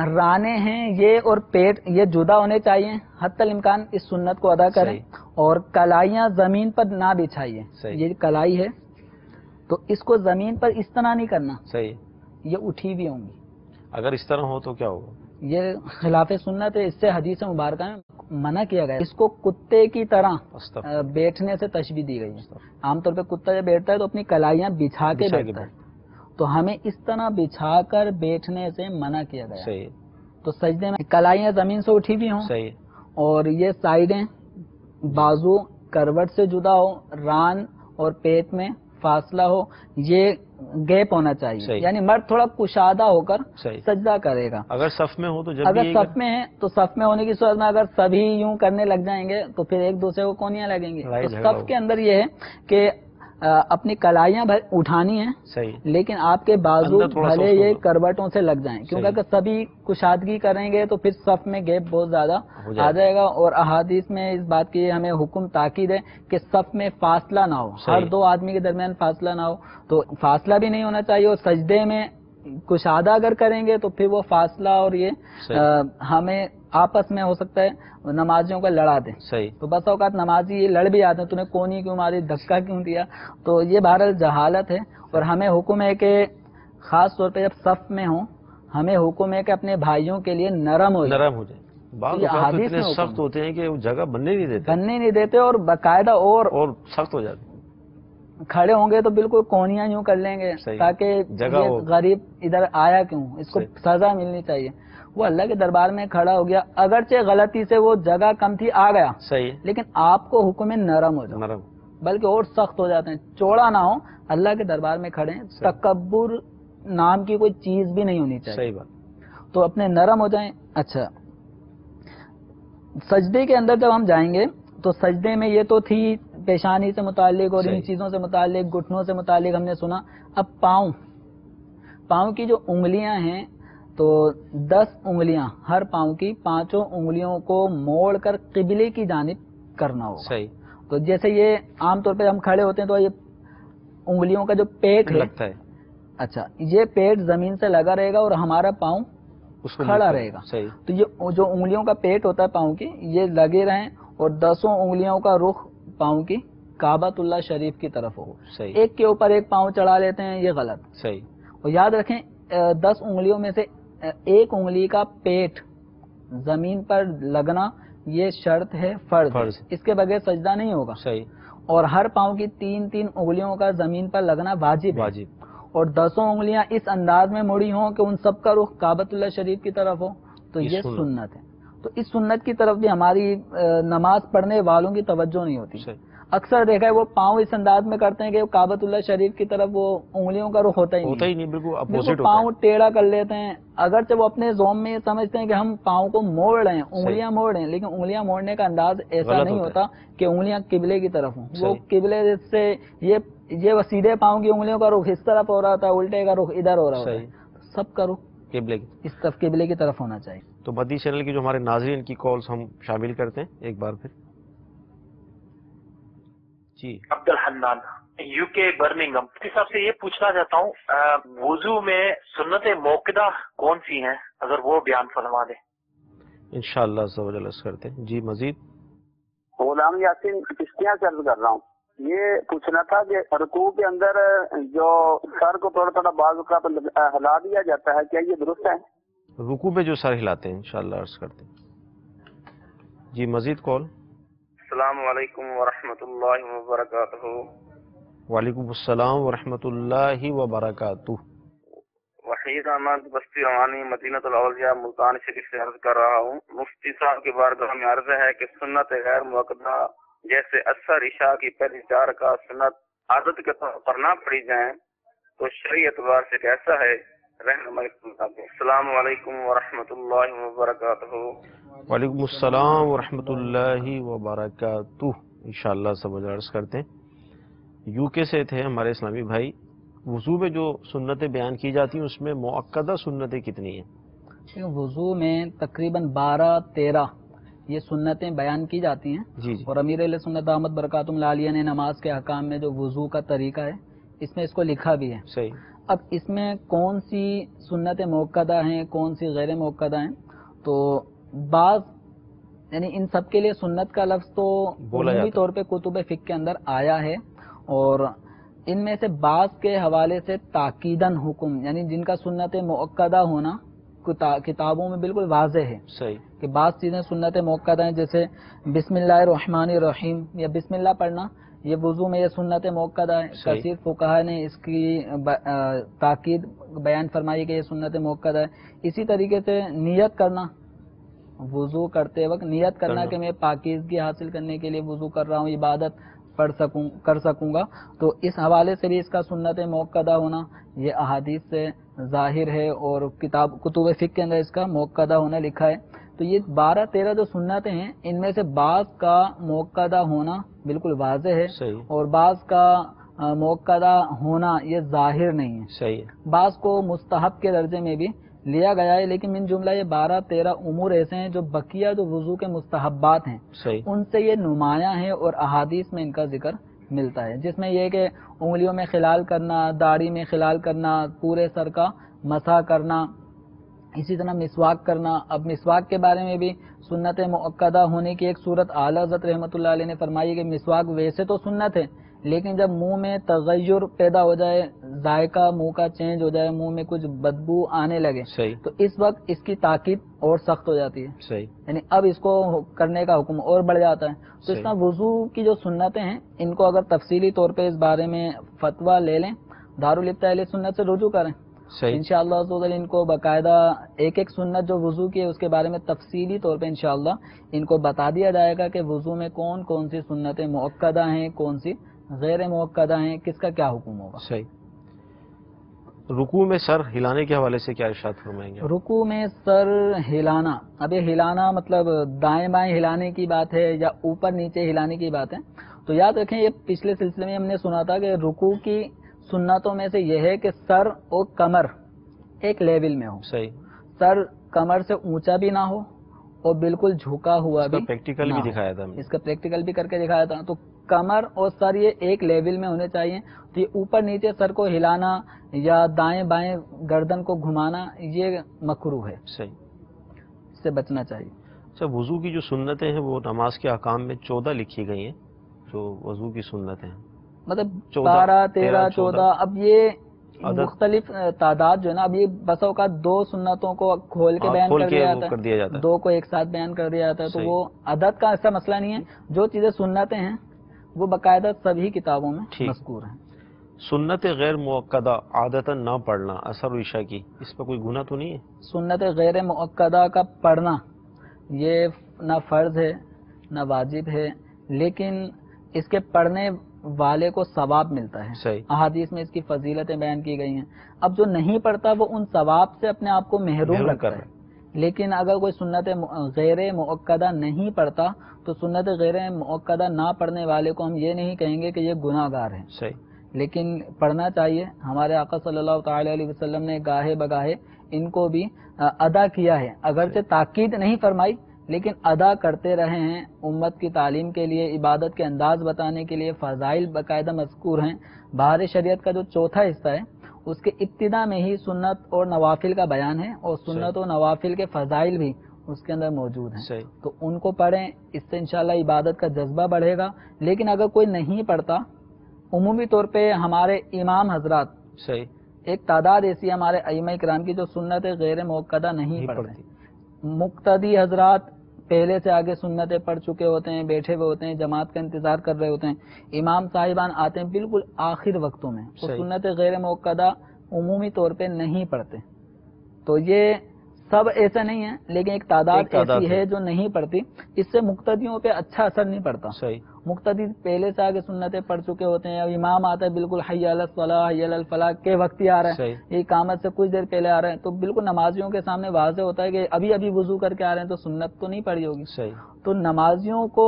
رانے ہیں یہ اور پیٹ یہ جدا ہونے چاہیے، حتی الامکان اس سنت کو ادا کریں۔ اور کلائیاں زمین پر نہ بچھائیے، یہ کلائی ہے تو اس کو زمین پر اس طرح نہیں کرنا، صحیح، یہ اٹھی بھی ہوں گی۔ اگر اس طرح ہو تو کیا ہوگا؟ یہ خلاف سنت ہے، اس سے حدیث مبارکہ میں منع کیا گیا ہے۔ اس کو کتے کی طرح بیٹھنے سے تشبیہ دی گئی ہے۔ عام طور پہ کتا جب بیٹھتا ہے تو اپنی کلائیاں بچھا کے بیٹھتا ہے، تو ہمیں اس طرح بچھا کر بیٹھنے سے منع کیا گیا ہے۔ تو سجدے میں کلائیاں زمین سے اٹھی بھی ہوں، اور یہ سائڈیں بازو کروٹ سے جدا ہو، ران اور پیٹ میں فاصلہ ہو، یہ گیپ ہونا چاہیے، یعنی مرد تھوڑا کشادہ ہو کر سجدہ کرے گا۔ اگر صف میں ہو تو جب اگر صف میں ہے تو صف میں ہونے کی صورت میں اگر سبھی یوں کرنے لگ جائیں گے تو پھر ایک دوسرے کو کونیاں لگیں گی۔ تو صف کے اندر یہ ہے کہ اپنی کلائیاں اٹھانی ہیں، لیکن آپ کے بازو بھلے یہ کروٹوں سے لگ جائیں، کیونکہ اگر سبھی کشادگی کریں گے تو پھر صف میں گیپ بہت زیادہ آ جائے گا۔ اور احادیث میں اس بات کی ہمیں حکم تاکید ہے کہ صف میں فاصلہ نہ ہو، ہر دو آدمی کے درمیان فاصلہ نہ ہو، تو فاصلہ بھی نہیں ہونا چاہیے۔ اور سجدے میں کشادہ اگر کریں گے تو پھر وہ فاصلہ اور یہ ہمیں آپس میں ہو سکتا ہے نمازیوں کا لڑا دیں، تو بس اوقات نمازی یہ لڑ بھی آتے ہیں، تو نے کونی کیوں ماری، دھکا کیوں دیا، تو یہ بہرحال جہالت ہے۔ اور ہمیں حکم ہے کہ خاص طور پہ جب صف میں ہوں ہمیں حکم ہے کہ اپنے بھائیوں کے لیے نرم ہو جائے۔ بعض اوقات اتنے سخت ہوتے ہیں کہ وہ جگہ بننے نہیں دیتے اور باقاعدہ اور سخت ہو جاتے، کھڑے ہوں گے تو بالکل کونیاں یوں کر لیں گے تاکہ یہ غریب ادھر آیا کیوں، اس کو سزا ملنی چاہیے۔ وہ اللہ کے دربار میں کھڑا ہو گیا، اگرچہ غلطی سے وہ جگہ کم تھی آ گیا، لیکن آپ کو حکم ہے نرم ہو جاؤ، بلکہ اور سخت ہو جاتے ہیں، چوڑا نہ ہو، اللہ کے دربار میں کھڑے ہیں، تکبر نام کی کوئی چیز بھی نہیں ہونی چاہیے، تو اپنے نرم ہو جائیں۔ اچھا، سجدے کے اندر جب ہم جائیں گے تو سجدے میں یہ تو تھی پیشانی سے متعلق اور ان چیزوں سے متعلق، گھٹنوں سے متعلق ہم نے سنا۔ اب پاؤں کی جو انگلیاں ہیں تو 10 انگلیاں ہر پاؤں کی، 5 انگلیوں کو موڑ کر قبلے کی جانب کرنا ہوگا۔ تو جیسے یہ عام طور پہ ہم کھڑے ہوتے ہیں تو یہ انگلیوں کا جو پیٹ ہے، اچھا یہ پیٹ زمین سے لگا رہے گا اور ہمارا پاؤں کھڑا رہے گا، تو یہ جو انگلیوں کا پیٹ ہوتا ہے پاؤں کی یہ لگے رہیں، اور 10 انگلیوں کا رخ پاؤں کی کعبۃ اللہ شریف کی طرف ہو۔ ایک کے اوپر ایک پاؤں چڑھا لیتے ہیں، یہ غلط۔ اور یاد رکھیں 10 انگلیوں میں سے ایک انگلی کا پیٹ زمین پر لگنا یہ شرط ہے، فرض، اس کے بغیر سجدہ نہیں ہوگا۔ اور ہر پاؤں کی 3 انگلیوں کا زمین پر لگنا واجب ہے، اور 10 انگلیاں اس انداز میں مڑی ہوں کہ ان سب کا رخ کعبۃ اللہ شریف کی طرف ہو، تو یہ سنت ہے۔ تو اس سنت کی طرف بھی ہماری نماز پڑھنے والوں کی توجہ نہیں ہوتی۔ اکثر دیکھا ہے وہ پاؤں اس انداز میں کرتے ہیں کہ کعبۃ اللہ شریف کی طرف وہ انگلیوں کا رخ ہوتا ہی نہیں، بالکل اپوزٹ، پاؤں ٹیڑھا کر لیتے ہیں، اگرچہ وہ اپنے ذوم میں یہ سمجھتے ہیں کہ ہم پاؤں کو موڑ رہے ہیں، انگلیاں موڑ رہے ہیں، لیکن انگلیاں موڑنے کا انداز ایسا نہیں ہوتا کہ انگلیاں قبلے کی طرف ہوں، وہ قبلے سے یہ سیدھے پاؤں کی انگلیوں کا رخ اس طرف ہو رہا تھا، الٹے کا رخ ادھر ہو رہا ہوتا ہے، سب کا رخ قبلے کی طرف ہونا چاہیے۔ تو مدنی چینل کی جو ہمارے ناظرین کی کالز ہم شامل کرتے ہیں ایک بار پھر۔ جی عبد الحنان یو کے برمنگم صاحب سے یہ پوچھنا چاہتا ہوں وضو میں سنت موقدہ کون سی ہیں، اگر وہ بیان فرما دیں انشاءاللہ عز کرتے ہیں۔ جی مزید؟ غلام یاسین کشتیاں سے عرض کر رہا ہوں، یہ پوچھنا تھا کہ رکوع کے اندر جو سر کو تھوڑا تھوڑا بعض اوقات ہلا دیا جاتا ہے، کیا یہ درست ہے؟ رکوع میں جو سر ہلاتے ہیں انشاءاللہ عرض کرتے ہیں۔ جی مزید کال؟ السلام علیکم ورحمۃ اللہ وبرکاتہ۔ وعلیکم السلام ورحمۃ اللہ وبرکاتہ۔ وحید احمد بستی روانی مدینہ الاولیاء ملتان شریف سے عرض کر رہا ہوں، مفتی صاحب کی بارگاہ میں عرض ہے کہ سنت غیر موقدہ جیسے اثر عشاء کی پہلی 4 کا سنت عادت کے طور پر نہ پڑھی جائیں تو شرعی اعتبار سے کیسا ہے؟ رہنمائی فرمائیں۔ السلام علیکم ورحمۃ اللہ وبرکاتہ۔ وعلیکم السلام ورحمۃ اللہ وبرکاتہ۔ انشاءاللہ سب عرض کرتے ہیں۔ UK سے تھے ہمارے اسلامی بھائی. وضو میں جو سنتیں بیان کی جاتی ہیں اس میں مؤکدہ سنتیں کتنی ہیں؟ وضو میں تقریباً 12-13 یہ سنتیں بیان کی جاتی ہیں. جی جی. اور امیر علیہ سنت احمد برکاتہ العالیہ نے نماز کے احکام میں جو وضو کا طریقہ ہے اس میں اس کو لکھا بھی ہے. صحیح. اب اس میں کون سی سنتیں مؤکدہ ہیں کون سی غیر مؤکدہ ہیں، تو بعض یعنی ان سب کے لیے سنت کا لفظ تو عمومی طور پہ کتب فقہ کے اندر آیا ہے، اور ان میں سے بعض کے حوالے سے تاکیداً حکم یعنی جن کا سنت مؤکدہ ہونا کتابوں میں بالکل واضح ہے. صحیح. کہ بعض چیزیں سنت مؤکدہ ہیں، جیسے بسم اللہ الرحمن الرحیم یا بسم اللہ پڑھنا، یہ وضو میں یہ سنت مؤکدہ ہے. کثیر فقہا نے اس کی تاکید بیان فرمائی کہ یہ سنت مؤکدہ ہے. اسی طریقے سے نیت کرنا، وضو کرتے وقت نیت کرنا کہ میں پاکیزگی حاصل کرنے کے لیے وضو کر رہا ہوں، عبادت کر سکوں گا، تو اس حوالے سے بھی اس کا سنت مؤکدہ ہونا یہ احادیث سے ظاہر ہے، اور کتب فقہ کے اندر اس کا مؤکدہ ہونا لکھا ہے. تو یہ 12-13 جو سنتیں ہیں ان میں سے بعض کا مؤکدہ ہونا بالکل واضح ہے، اور بعض کا مؤکدہ ہونا یہ ظاہر نہیں ہے. صحیح. بعض کو مستحب کے درجے میں بھی لیا گیا ہے، لیکن من جملہ یہ 12-13 امور ایسے ہیں جو بقیہ جو وضو کے مستحبات ہیں ان سے یہ نمایاں ہیں، اور احادیث میں ان کا ذکر ملتا ہے، جس میں یہ کہ انگلیوں میں خلال کرنا، داڑھی میں خلال کرنا، پورے سر کا مسح کرنا، اسی طرح مسواک کرنا. اب مسواک کے بارے میں بھی سنت مؤکدہ ہونے کی ایک صورت اعلی حضرت رحمۃ اللہ علیہ نے فرمائی کہ مسواک ویسے تو سنت ہے، لیکن جب منہ میں تغیر پیدا ہو جائے، ذائقہ منہ کا چینج ہو جائے، منہ میں کچھ بدبو آنے لگے، تو اس وقت اس کی تاکید اور سخت ہو جاتی ہے. یعنی اب اس کو کرنے کا حکم اور بڑھ جاتا ہے. تو اس طرح وضو کی جو سنتیں ہیں ان کو اگر تفصیلی طور پہ اس بارے میں فتویٰ لے لیں، دارالفتہ اہل سنت سے رجوع کریں، انشاءاللہ ان کو باقاعدہ ایک ایک سنت جو وضو کی ہے اس کے بارے میں تفصیلی طور پہ انشاءاللہ ان کو بتا دیا جائے گا کہ وضو میں کون کون سی سنتیں مؤکدہ ہیں، کون سی غیر مؤکدہ ہیں، کس کا کیا حکم ہوگا. صحیح. رکوع میں سر ہلانے کے حوالے سے کیا ارشاد فرمائیں گے؟ رکوع میں سر ہلانا، اب یہ ہلانا مطلب دائیں بائیں ہلانے کی بات ہے یا اوپر نیچے ہلانے کی بات ہے؟ تو یاد رکھیں یہ پچھلے سلسلے میں ہم نے سنا تھا کہ رکوع کی سنتوں میں سے یہ ہے کہ سر اور کمر ایک لیول میں ہو. صحیح. سر کمر سے اونچا بھی نہ ہو اور بالکل جھکا ہوا بھی. پریکٹیکل بھی دکھایا تھا، اس کا پریکٹیکل بھی کر کے دکھایا تھا. تو کمر اور سر یہ ایک لیول میں ہونے چاہیے. تو یہ اوپر نیچے سر کو ہلانا یا دائیں بائیں گردن کو گھمانا یہ مکروہ ہے. صحیح. اس سے بچنا چاہیے. اچھا، وضو کی جو سنتیں ہیں وہ نماز کے احکام میں 14 لکھی گئی ہیں جو وضو کی سنتیں ہیں، مطلب 12 13 14. اب یہ مختلف تعداد جو ہے نا، اب یہ بسا اوقات 2 سنتوں کو کھول کے بیان کر دیا جاتا ہے، 2 کو ایک ساتھ بیان کر دیا جاتا ہے. تو وہ عدد کا ایسا مسئلہ نہیں ہے. جو چیزیں سنتیں ہیں وہ باقاعدہ سبھی کتابوں میں مذکور ہیں. سنت غیر مؤکدہ عادتاً نہ پڑھنا اثر و عشاء کی، اس پہ کوئی گناہ تو نہیں ہے؟ سنت غیر مؤکدہ کا پڑھنا یہ نہ فرض ہے نہ واجب ہے، لیکن اس کے پڑھنے والے کو ثواب ملتا ہے. احادیث میں اس کی فضیلتیں بیان کی گئی ہیں. اب جو نہیں پڑھتا وہ ان ثواب سے اپنے آپ کو محروم رکھتا ہے. لیکن اگر کوئی سنت غیر مؤکدہ نہیں پڑھتا تو سنت غیر مؤکدہ نہ پڑھنے والے کو ہم یہ نہیں کہیں گے کہ یہ گناہ گار ہے. لیکن پڑھنا چاہیے. ہمارے آقا صلی اللہ تعالی علیہ وسلم نے گاہے بگاہے ان کو بھی ادا کیا ہے، اگرچہ تاکید نہیں فرمائی لیکن ادا کرتے رہے ہیں. امت کی تعلیم کے لیے، عبادت کے انداز بتانے کے لیے فضائل باقاعدہ مذکور ہیں. بہار شریعت کا جو چوتھا حصہ ہے اس کے ابتدا میں ہی سنت اور نوافل کا بیان ہے، اور سنت اور نوافل کے فضائل بھی اس کے اندر موجود ہیں. تو ان کو پڑھیں، اس سے انشاءاللہ عبادت کا جذبہ بڑھے گا. لیکن اگر کوئی نہیں پڑھتا، عمومی طور پہ ہمارے امام حضرات ایک تعداد ایسی ہمارے ائمہ کرام کی جو سنت غیر مؤکدہ نہیں پڑھتے. مقتدی حضرات پہلے سے آگے سنتیں پڑھ چکے ہوتے ہیں، بیٹھے ہوئے ہوتے ہیں، جماعت کا انتظار کر رہے ہوتے ہیں. امام صاحبان آتے ہیں بالکل آخر وقتوں میں، تو سنت غیر مؤکدہ عمومی طور پہ نہیں پڑھتے. تو یہ سب ایسا نہیں ہے، لیکن ایک تعداد ایسی ہے جو نہیں پڑھتی. اس سے مقتدیوں پہ اچھا اثر نہیں پڑتا. مقتدی پہلے سے آگے سنتیں پڑھ چکے ہوتے ہیں. اب امام آتا ہے بالکل حی علی الصلاۃ حی علی الفلاح کے وقت ہی آ رہا ہے، یہ اقامت سے کچھ دیر پہلے آ رہا ہے، تو بالکل نمازیوں کے سامنے واضح ہوتا ہے کہ ابھی وضو کر کے آ رہے ہیں تو سنت تو نہیں پڑھی ہوگی. تو نمازیوں کو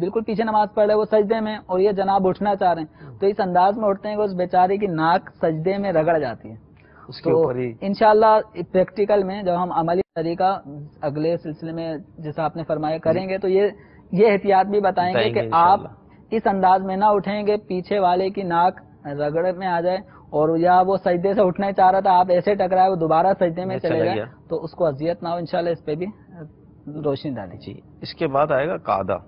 بالکل پیچھے نماز پڑھ رہے ہیں، وہ سجدے میں، اور یہ جناب اٹھنا چاہ رہے ہیں، تو اس انداز میں اٹھتے ہیں کہ اس بیچارے کی ناک سجدے میں رگڑ جاتی ہے. تو انشاءاللہ پریکٹیکل میں جب ہم عملی طریقہ اگلے سلسلے میں جیسا آپ نے فرمایا کریں گے تو یہ احتیاط بھی بتائیں گے کہ آپ اس انداز میں نہ اٹھیں گے پیچھے والے کی ناک رگڑ میں آ جائے، اور یا وہ سجدے سے اٹھنا ہی چاہ رہا تھا، آپ ایسے ٹکرائے وہ دوبارہ سجدے میں چلے گئے، تو اس کو اذیت نہ ہو. انشاءاللہ اس پہ بھی روشنی ڈالیں. جی اس کے بعد آئے گا قعدہ.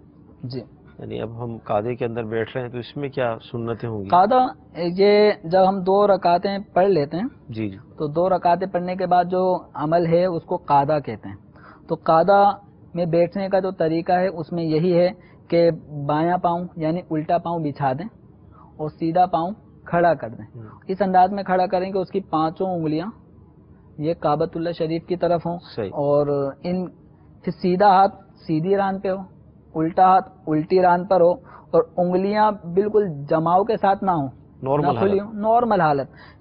جی یعنی اب ہم قعدے کے اندر بیٹھ رہے ہیں تو اس میں کیا سنتیں ہوں گی؟ قعدہ یہ جب ہم 2 رکعتیں پڑھ لیتے ہیں جی تو 2 رکعتیں پڑھنے کے بعد جو عمل ہے اس کو قعدہ کہتے ہیں. تو قعدہ میں بیٹھنے کا جو طریقہ ہے اس میں یہی ہے کہ بایاں پاؤں یعنی الٹا پاؤں بچھا دیں اور سیدھا پاؤں کھڑا کر دیں. اس انداز میں کھڑا کریں کہ اس کی 5 انگلیاں یہ کعبۃ اللہ شریف کی طرف ہوں، اور پھر سیدھا ہاتھ سیدھی ران پہ ہو، الٹا ہاتھ الٹی ران پر ہو، اور انگلیاں بالکل جماؤ کے ساتھ نہ ہوں،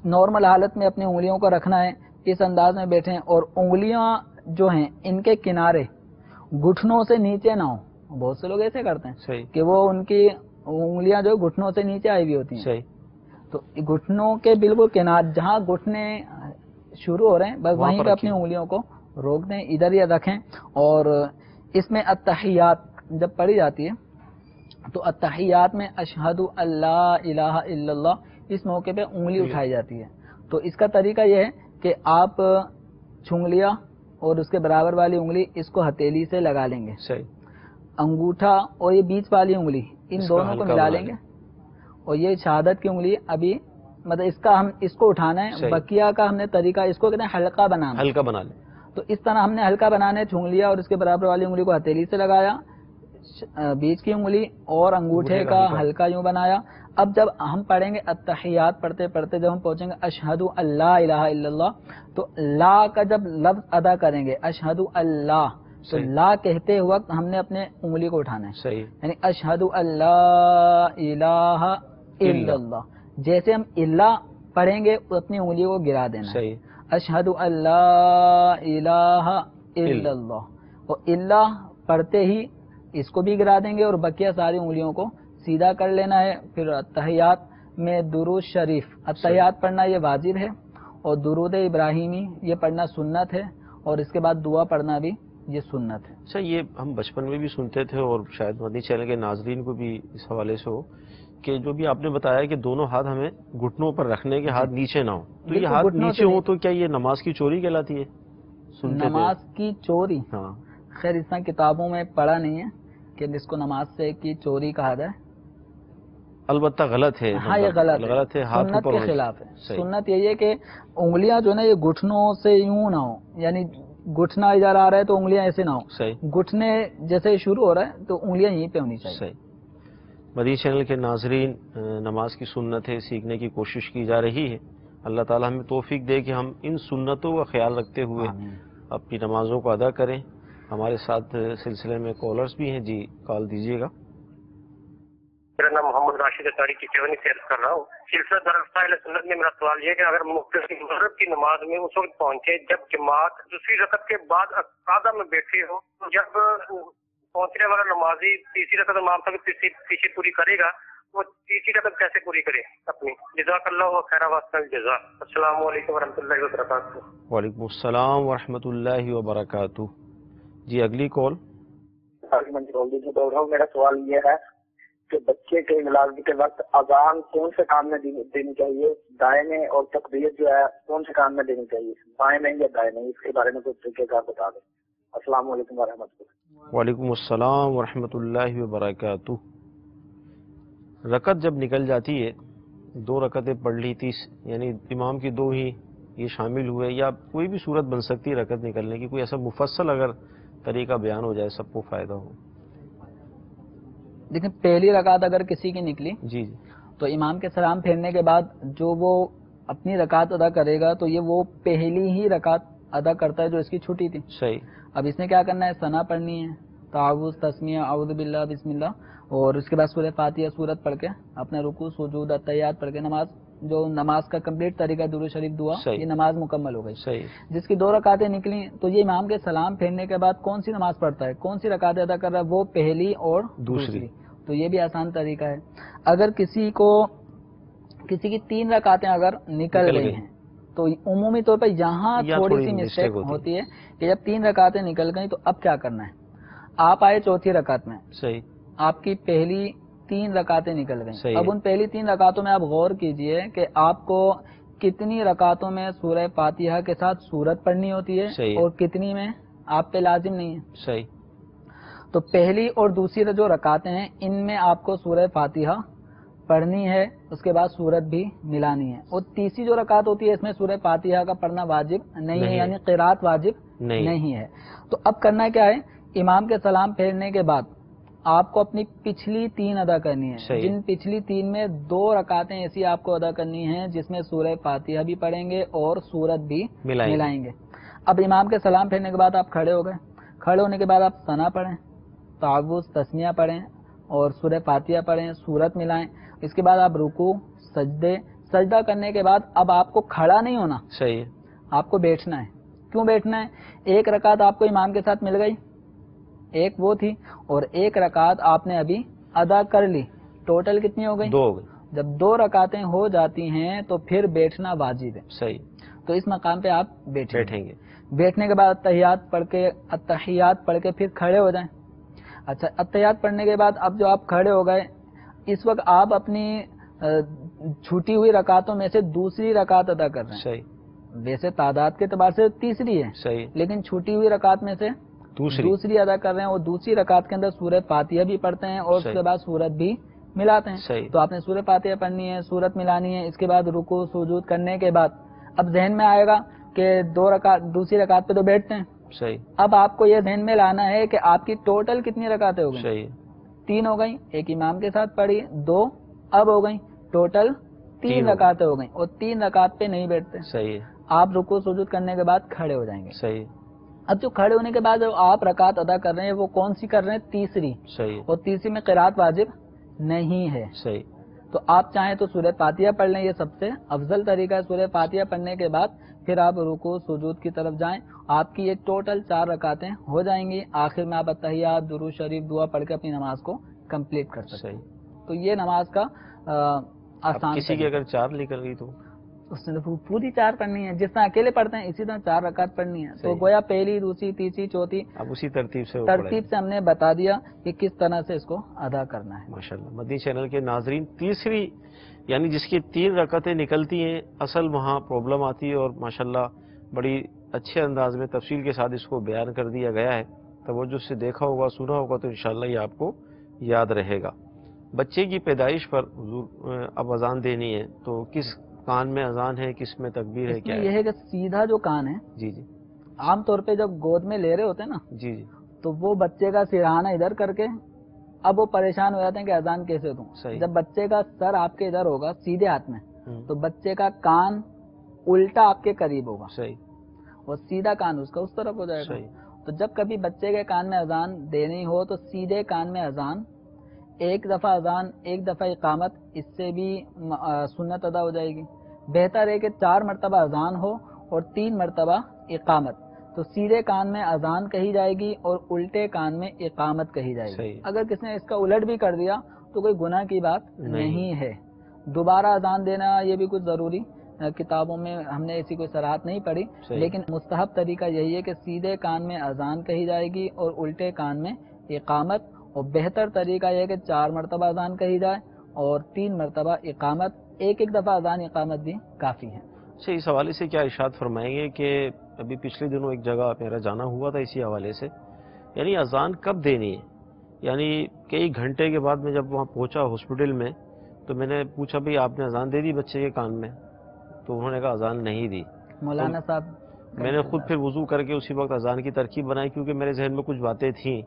نارمل حالت میں اپنی انگلیوں کو رکھنا ہے. اس انداز میں بیٹھیں اور انگلیاں جو ہیں ان کے کنارے گھٹنوں سے نیچے نہ ہوں. بہت سے لوگ ایسے کرتے ہیں کہ وہ ان کی انگلیاں جو گھٹنوں سے نیچے آئی ہوئی ہوتی ہیں، تو گھٹنوں کے بالکل کنارے جہاں گھٹنے شروع ہو رہے ہیں بس وہیں پہ اپنی انگلیوں کو روک دیں، ادھر ہی رکھیں. اور اس میں التحیات جب پڑھی جاتی ہے تو التحیات میں اشہد اللہ الہ الا اللہ اس موقع پہ انگلی اٹھائی جاتی ہے. تو اس کا طریقہ یہ ہے کہ آپ چھنگلیاں اور اس کے برابر والی انگلی اس کو ہتھیلی سے لگا لیں گے، انگوٹھا اور یہ بیچ والی انگلی ان دونوں کو ملا لیں گے، اور یہ شہادت کی انگلی ابھی مطلب اس کو اٹھانا ہے. بقیہ کا ہم نے طریقہ اس کو کہتے ہیں حلقہ بنا لیں. تو اس طرح ہم نے حلقہ بنانے چھنگلیا اور اس کے برابر والی انگلی کو ہتھیلی سے لگایا، بیچ کی انگلی اور انگوٹھے کا حلقہ یوں بنایا. اب جب ہم پڑھیں گے التحیات پڑھتے پڑھتے جب ہم پہنچیں گے اشہد اللہ الہ الا اللہ، تو لا کا جب لفظ ادا کریں گے اشہد اللہ، تو لا کہتے وقت ہم نے اپنے انگلی کو اٹھانا ہے، یعنی اشہد اللہ الہ الا اللہ. جیسے ہم اللہ پڑھیں گے اپنی انگلی کو گرا دینا ہے، اشہد اللہ الہ الا اللہ. اور اللہ پڑھتے ہی اس کو بھی گرا دیں گے اور بقیہ ساری انگلیوں کو سیدھا کر لینا ہے. پھر التحیات میں درود شریف، التحیات پڑھنا یہ واجب ہے، اور درود ابراہیمی یہ پڑھنا سنت ہے، اور اس کے بعد دعا پڑھنا بھی یہ سنت ہے. اچھا یہ ہم بچپن میں بھی سنتے تھے اور شاید مدنی چینل کے ناظرین کو بھی اس حوالے سے ہو کہ جو بھی آپ نے بتایا کہ دونوں ہاتھ ہمیں گھٹنوں پر رکھنے کے، ہاتھ نیچے نہ ہو، تو یہ ہاتھ نیچے ہو تو کیا یہ نماز کی چوری کہلاتی ہے؟ نماز کی چوری؟ ہاں خیر اس طرح کتابوں میں پڑھا نہیں ہے کہ جس کو نماز سے کی چوری کہا جائے. البتہ غلط ہے. ہاں یہ غلط ہے، سنت کے خلاف ہے. سنت یہی ہے کہ انگلیاں جو نا یہ گھٹنوں سے یوں نہ ہو، یعنی گھٹنا ادھر آ رہا ہے تو انگلیاں ایسے نہ ہو، گھٹنے جیسے شروع ہو رہا ہے تو انگلیاں یہیں پہ ہونی چاہیے. مدنی چینل کے ناظرین، نماز کی سنتیں سیکھنے کی کوشش کی جا رہی ہے. اللہ تعالی ہمیں توفیق دے کہ ہم ان سنتوں کا خیال رکھتے ہوئے اپنی نمازوں کو ادا کریں. ہمارے ساتھ سلسلے میں کالرز بھی ہیں. جی کال دیجیے گا. میرا نام محمد راشد اطاری کی چیونی سے عرض کر رہا ہوں. سلسلہ درفائل سنت میں میرا سوال یہ ہے کہ اگر مغرب کی نماز میں اس وقت پہنچے جب جماعت دوسری رکعت کے بعد قعدہ میں بیٹھے ہو، جب پہنچنے والا نمازی تیسری رکعت امام صاحب پیچھے پوری کرے گا، وہ تیسری رکعت کیسے پوری کرے اپنی؟ جزاک اللہ خیر واسطہ الجزا. السلام علیکم ورحمۃ اللہ وبرکاتہ. وعلیکم السلام ورحمۃ اللہ وبرکاتہ. جی اگلی کال. میرا سوال یہ ہے کہ بچے کے علاج کے وقت اذان کون سے کان میں دینی چاہیے، دائیں میں، اور تکبیر جو ہے کون سے کان میں دینی چاہیے، بائیں میں یا دائیں میں؟ اس کے بارے میں کچھ طریقہ کار بتا دیں. السلام علیکم ورحمۃ اللہ. وعلیکم السلام ورحمۃ اللہ وبرکاتہ. رکعت جب نکل جاتی ہے، 2 رکعتیں پڑھ لی، یعنی امام کی 2 ہی یہ شامل ہوئے، یا کوئی بھی صورت بن سکتی ہے رکعت نکلنے کی، کوئی ایسا مفصل اگر طریقہ بیان ہو جائے سب کو فائدہ ہو. لیکن پہلی رکعت اگر کسی کی نکلی جی تو امام کے سلام پھیرنے کے بعد جو وہ اپنی رکعت ادا کرے گا تو یہ وہ پہلی ہی رکعت ادا کرتا ہے جو اس کی چھٹی تھی. صحیح. اب اس نے کیا کرنا ہے، ثنا پڑھنی ہے، تعوذ، تسمیہ، اعوذ باللہ، بسم اللہ، اور اس کے بعد سورہ فاتحہ سورت پڑھ کے اپنے رکوع سجود التحیات پڑھ کے نماز کا کمپلیٹ طریقہ درود شریف دعا، یہ نماز مکمل ہو گئی. صحیح. جس کی 2 رکعتیں نکلی تو یہ امام کے سلام پھیرنے کے بعد کون سی نماز پڑھتا ہے، کون سی رکعتیں ادا کر رہا ہے، وہ پہلی اور دوسری. تو یہ بھی آسان طریقہ ہے. اگر کسی کی 3 رکعتیں اگر نکل گئی ہیں تو عمومی طور پر یہاں تھوڑی سی مسٹیک ہوتی ہے کہ جب 3 رکعتیں نکل گئی تو اب کیا کرنا ہے. آپ آئے چوتھی رکعت میں, صحیح, آپ کی پہلی 3 رکعتیں نکل گئیں. اب ان پہلی 3 رکعتوں میں آپ غور کیجئے کہ آپ کو کتنی رکعتوں میں سورہ فاتحہ کے ساتھ سورت پڑھنی ہوتی ہے اور کتنی میں آپ پہ لازم نہیں ہے. صحیح. تو پہلی اور دوسری جو رکعتیں ہیں ان میں آپ کو سورہ فاتحہ پڑھنی ہے, اس کے بعد سورت بھی ملانی ہے. اور تیسری جو رکعت ہوتی ہے اس میں سورہ فاتحہ کا پڑھنا واجب نہیں ہے, یعنی قرات واجب نہیں ہے. تو اب کرنا کیا ہے, امام کے سلام پھیرنے کے بعد آپ کو اپنی پچھلی 3 ادا کرنی ہے. جن پچھلی 3 میں 2 رکعتیں ایسی آپ کو ادا کرنی ہیں جس میں سورہ فاتحہ بھی پڑھیں گے اور سورت بھی ملائیں گے. اب امام کے سلام پھیرنے کے بعد آپ کھڑے ہو گئے. کھڑے ہونے کے بعد آپ ثنا پڑھیں, تعوذ, تسمیہ پڑھیں اور سورہ فاتحہ پڑھیں, سورت ملائیں. اس کے بعد آپ رکوع, سجدہ کرنے کے بعد اب آپ کو کھڑا نہیں ہونا, صحیح, آپ کو بیٹھنا ہے. کیوں بیٹھنا ہے؟ 1 رکعت آپ کو امام کے ساتھ مل گئی, ایک وہ تھی, اور 1 رکعت آپ نے ابھی ادا کر لی. ٹوٹل کتنی ہو گئی؟ 2 ہو گئی. جب 2 رکعتیں ہو جاتی ہیں تو پھر بیٹھنا واجب ہے. صحیح. تو اس مقام پہ آپ بیٹھیں گے. بیٹھنے کے بعد اتحیات پڑھ کے پھر کھڑے ہو جائیں. اچھا, اتحیات پڑھنے کے بعد اب جو آپ کھڑے ہو گئے, اس وقت آپ اپنی چھوٹی ہوئی رکعتوں میں سے دوسری رکعت ادا کر رہے ہیں. صحیح. ویسے تعداد کے اعتبار سے تیسری ہے, صحیح, لیکن چھوٹی ہوئی رکعت میں سے دوسری ادا کر رہے ہیں, اور دوسری رکعت کے اندر سورہ فاتحہ بھی پڑھتے ہیں اور اس کے بعد سورت بھی ملاتے ہیں. تو آپ نے سورہ فاتحہ پڑھنی ہے, سورت ملانی ہے. اس کے بعد رکوع سجود کرنے کے بعد اب ذہن میں آئے گا کہ 2 رکعت دوسری رکعت پہ تو بیٹھتے ہیں. صحیح. اب آپ کو یہ ذہن میں لانا ہے کہ آپ کی ٹوٹل کتنی رکعتیں ہو گئی. صحیح. 3 ہو گئی, 1 امام کے ساتھ پڑھی, 2 اب ہو گئی, ٹوٹل 3 رکعتیں ہو گئیں, اور 3 رکعت پہ نہیں بیٹھتے. صحیح. آپ رکوع سجود کرنے کے بعد کھڑے ہو جائیں گے. صحیح. اب جو کھڑے ہونے کے بعد جو آپ رکعت ادا کر رہے ہیں وہ کون سی کر رہے ہیں؟ تیسری. صحیح. اور تیسری میں قرات واجب نہیں ہے. صحیح. تو آپ چاہیں تو سورہ فاتحہ پڑھ لیں, یہ سب سے افضل طریقہ ہے. سورہ فاتحہ پڑھنے کے بعد پھر آپ رکوع سجود کی طرف جائیں. آپ کی یہ ٹوٹل 4 رکعتیں ہو جائیں گی. آخر میں آپ اتحیات, درود شریف, دعا پڑھ کے اپنی نماز کو کمپلیٹ کر سکتے ہیں. تو یہ نماز کا آسان. کسی کی اگر 4 نکل گئی تو اس نے پوری 4 پڑھنی ہے, جس طرح اکیلے پڑھتے ہیں اسی طرح 4 رکعت پڑھنی ہے. تو گویا پہلی, دوسری, تیسری, چوتھی, اب اسی ترتیب سے ہم نے بتا دیا کہ کس طرح سے اس کو ادا کرنا ہے. ماشاءاللہ. مدنی چینل کے ناظرین, تیسری یعنی جس کی 3 رکعتیں نکلتی ہیں, اصل وہاں پرابلم آتی ہے, اور ماشاءاللہ بڑی اچھے انداز میں تفصیل کے ساتھ اس کو بیان کر دیا گیا ہے. توجہ سے دیکھا ہوگا, سنا ہوگا تو انشاءاللہ یہ آپ کو یاد رہے گا. بچے کی پیدائش پر اب اذان دینی ہے تو کس کان میں اذان ہے, کس میں تکبیر ہے, کیا یہ ہے کہ سیدھا جو کان ہے, جی جی, عام طور پہ جب گود میں لے رہے ہوتے ہیں نا, جی جی, تو وہ بچے کا سرہانہ ادھر کر کے اب وہ پریشان ہو جاتے ہیں کہ اذان کیسے دوں. جب بچے کا سر آپ کے ادھر ہوگا سیدھے ہاتھ میں, تو بچے کا کان الٹا آپ کے قریب ہوگا. صحیح. وہ سیدھا کان اس کا اس طرف ہو جائے گا. تو جب کبھی بچے کے کان میں اذان دینی ہو تو سیدھے کان میں اذان, 1 دفعہ اذان 1 دفعہ اقامت, اس سے بھی سنت ادا ہو جائے گی. بہتر ہے کہ 4 مرتبہ اذان ہو اور 3 مرتبہ اقامت. تو سیدھے کان میں اذان کہی جائے گی اور الٹے کان میں اقامت کہی جائے گی. اگر کسی نے اس کا الٹ بھی کر دیا تو کوئی گناہ کی بات نہیں ہے. دوبارہ اذان دینا یہ بھی کچھ ضروری کتابوں میں ہم نے ایسی کوئی صراحت نہیں پڑھی, لیکن مستحب طریقہ یہی ہے کہ سیدھے کان میں اذان کہی جائے گی اور الٹے کان میں اقامت. اور بہتر طریقہ یہ ہے کہ 4 مرتبہ اذان کہی جائے اور 3 مرتبہ اقامت. ایک دفعہ اذان اقامت بھی کافی ہے. اچھا, اس حوالے سے کیا ارشاد فرمائیں گے کہ ابھی پچھلے دنوں ایک جگہ میرا جانا ہوا تھا اسی حوالے سے, یعنی اذان کب دینی ہے؟ یعنی کئی گھنٹے کے بعد میں جب وہاں پہنچا ہاسپٹل میں تو میں نے پوچھا بھئی آپ نے اذان دے دی بچے کے کان میں؟ تو انہوں نے کہا اذان نہیں دی. مولانا صاحب, میں نے خود پھر وضو کر کے اسی وقت اذان کی ترکیب بنائی, کیونکہ میرے ذہن میں کچھ باتیں تھیں.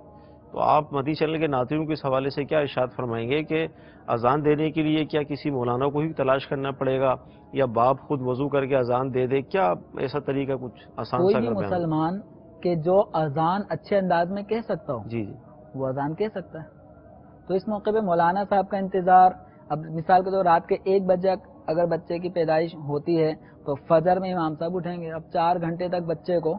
تو آپ مدنی چینل کے ناظرین کو اس حوالے سے کیا ارشاد فرمائیں گے کہ اذان دینے کے لیے کیا کسی مولانا کو ہی تلاش کرنا پڑے گا, یا باپ خود وضو کر کے اذان دے دے؟ کیا ایسا طریقہ کچھ آسان سا؟ کوئی بھی مسلمان کہ جو اذان اچھے انداز میں کہہ سکتا ہو, جی جی, وہ اذان کہہ سکتا ہے. تو اس موقع پہ مولانا صاحب کا انتظار, اب مثال کے طور رات کے 1 بجے اگر بچے کی پیدائش ہوتی ہے تو فجر میں امام صاحب اٹھیں گے. اب 4 گھنٹے تک بچے کو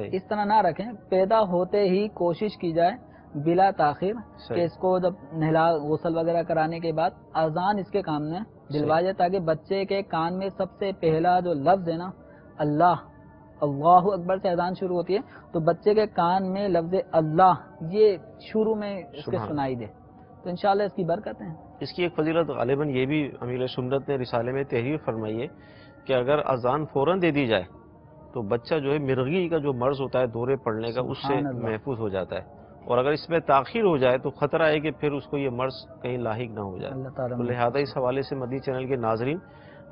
اس طرح نہ رکھیں. پیدا ہوتے ہی کوشش کی جائے بلا تاخیر کہ اس کو جب نہلا غسل وغیرہ کرانے کے بعد اذان اس کے کام میں دلوائی جائے، تاکہ بچے کے کان میں سب سے پہلا جو لفظ ہے نا اللہ اکبر سے اذان شروع ہوتی ہے، تو بچے کے کان میں لفظ اللہ یہ شروع میں اس کے سنائی دے، تو انشاءاللہ اس کی برکت ہے۔ اس کی ایک فضیلت غالباً یہ بھی امیر سنت نے رسالے میں تحریر فرمائی ہے کہ اگر اذان فوراً دے دی جائے تو بچہ جو ہے مرغی کا جو مرض ہوتا ہے دورے پڑنے کا، اس سے محفوظ ہو جاتا ہے، اور اگر اس میں تاخیر ہو جائے تو خطرہ ہے کہ پھر اس کو یہ مرض کہیں لاحق نہ ہو جائے۔ تو لہٰذا اس حوالے سے مدنی چینل کے ناظرین،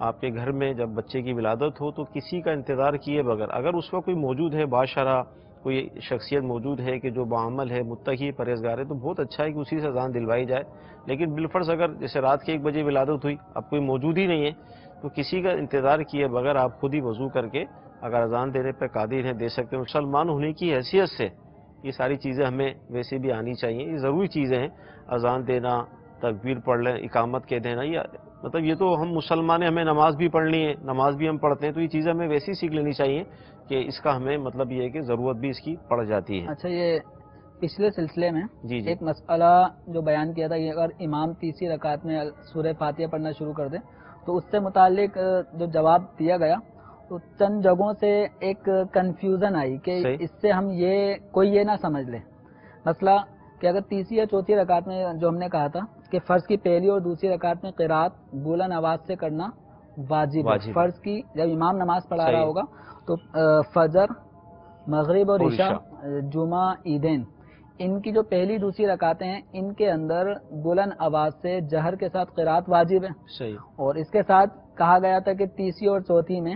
آپ کے گھر میں جب بچے کی ولادت ہو تو کسی کا انتظار کیے بغیر، اگر اس وقت کوئی موجود ہے باشرہ کوئی شخصیت موجود ہے کہ جو بعمل ہے متقی پرہیزگار ہے، تو بہت اچھا ہے کہ اسی سے اذان دلوائی جائے۔ لیکن بالفرض اگر جیسے رات کے 1 بجے ولادت ہوئی، اب کوئی موجود ہی نہیں ہے، تو کسی کا انتظار کیے بغیر آپ خود ہی وضو کر کے اگر اذان دینے پہ قادر ہیں دے سکتے ہیں۔ مسلمان ہونے کی حیثیت سے یہ ساری چیزیں ہمیں ویسے بھی آنی چاہیے، یہ ضروری چیزیں ہیں، اذان دینا، تکبیر پڑھ لیں، اقامت کہہ دینا، یا مطلب یہ تو ہم مسلمان ہیں، ہمیں نماز بھی پڑھنی ہے، نماز بھی ہم پڑھتے ہیں، تو یہ چیزیں ہمیں ویسے ہی سیکھ لینی چاہیے کہ اس کا ہمیں مطلب یہ ہے کہ ضرورت بھی اس کی پڑ جاتی ہے۔ اچھا، یہ پچھلے سلسلے میں ایک مسئلہ جو بیان کیا تھا کہ اگر امام تیسری رکعت میں سورہ فاتحہ پڑھنا شروع کر دے تو اس سے متعلق جو جواب دیا گیا تو چند جگہوں سے ایک کنفیوژن آئی کہ اس سے ہم کوئی یہ نہ سمجھ لے، مسئلہ کہ اگر تیسری یا چوتھی رکعت میں جو ہم نے کہا تھا کہ فرض کی پہلی اور دوسری رکعت میں قرات بلند آواز سے کرنا واجب ہے، فرض کی جب امام نماز پڑھا رہا ہوگا تو فجر، مغرب اور عشاء، جمعہ، عیدین، ان کی جو پہلی دوسری رکعتیں ہیں ان کے اندر بلند آواز سے جہر کے ساتھ قرات واجب ہے، اور اس کے ساتھ کہا گیا تھا کہ تیسری اور چوتھی میں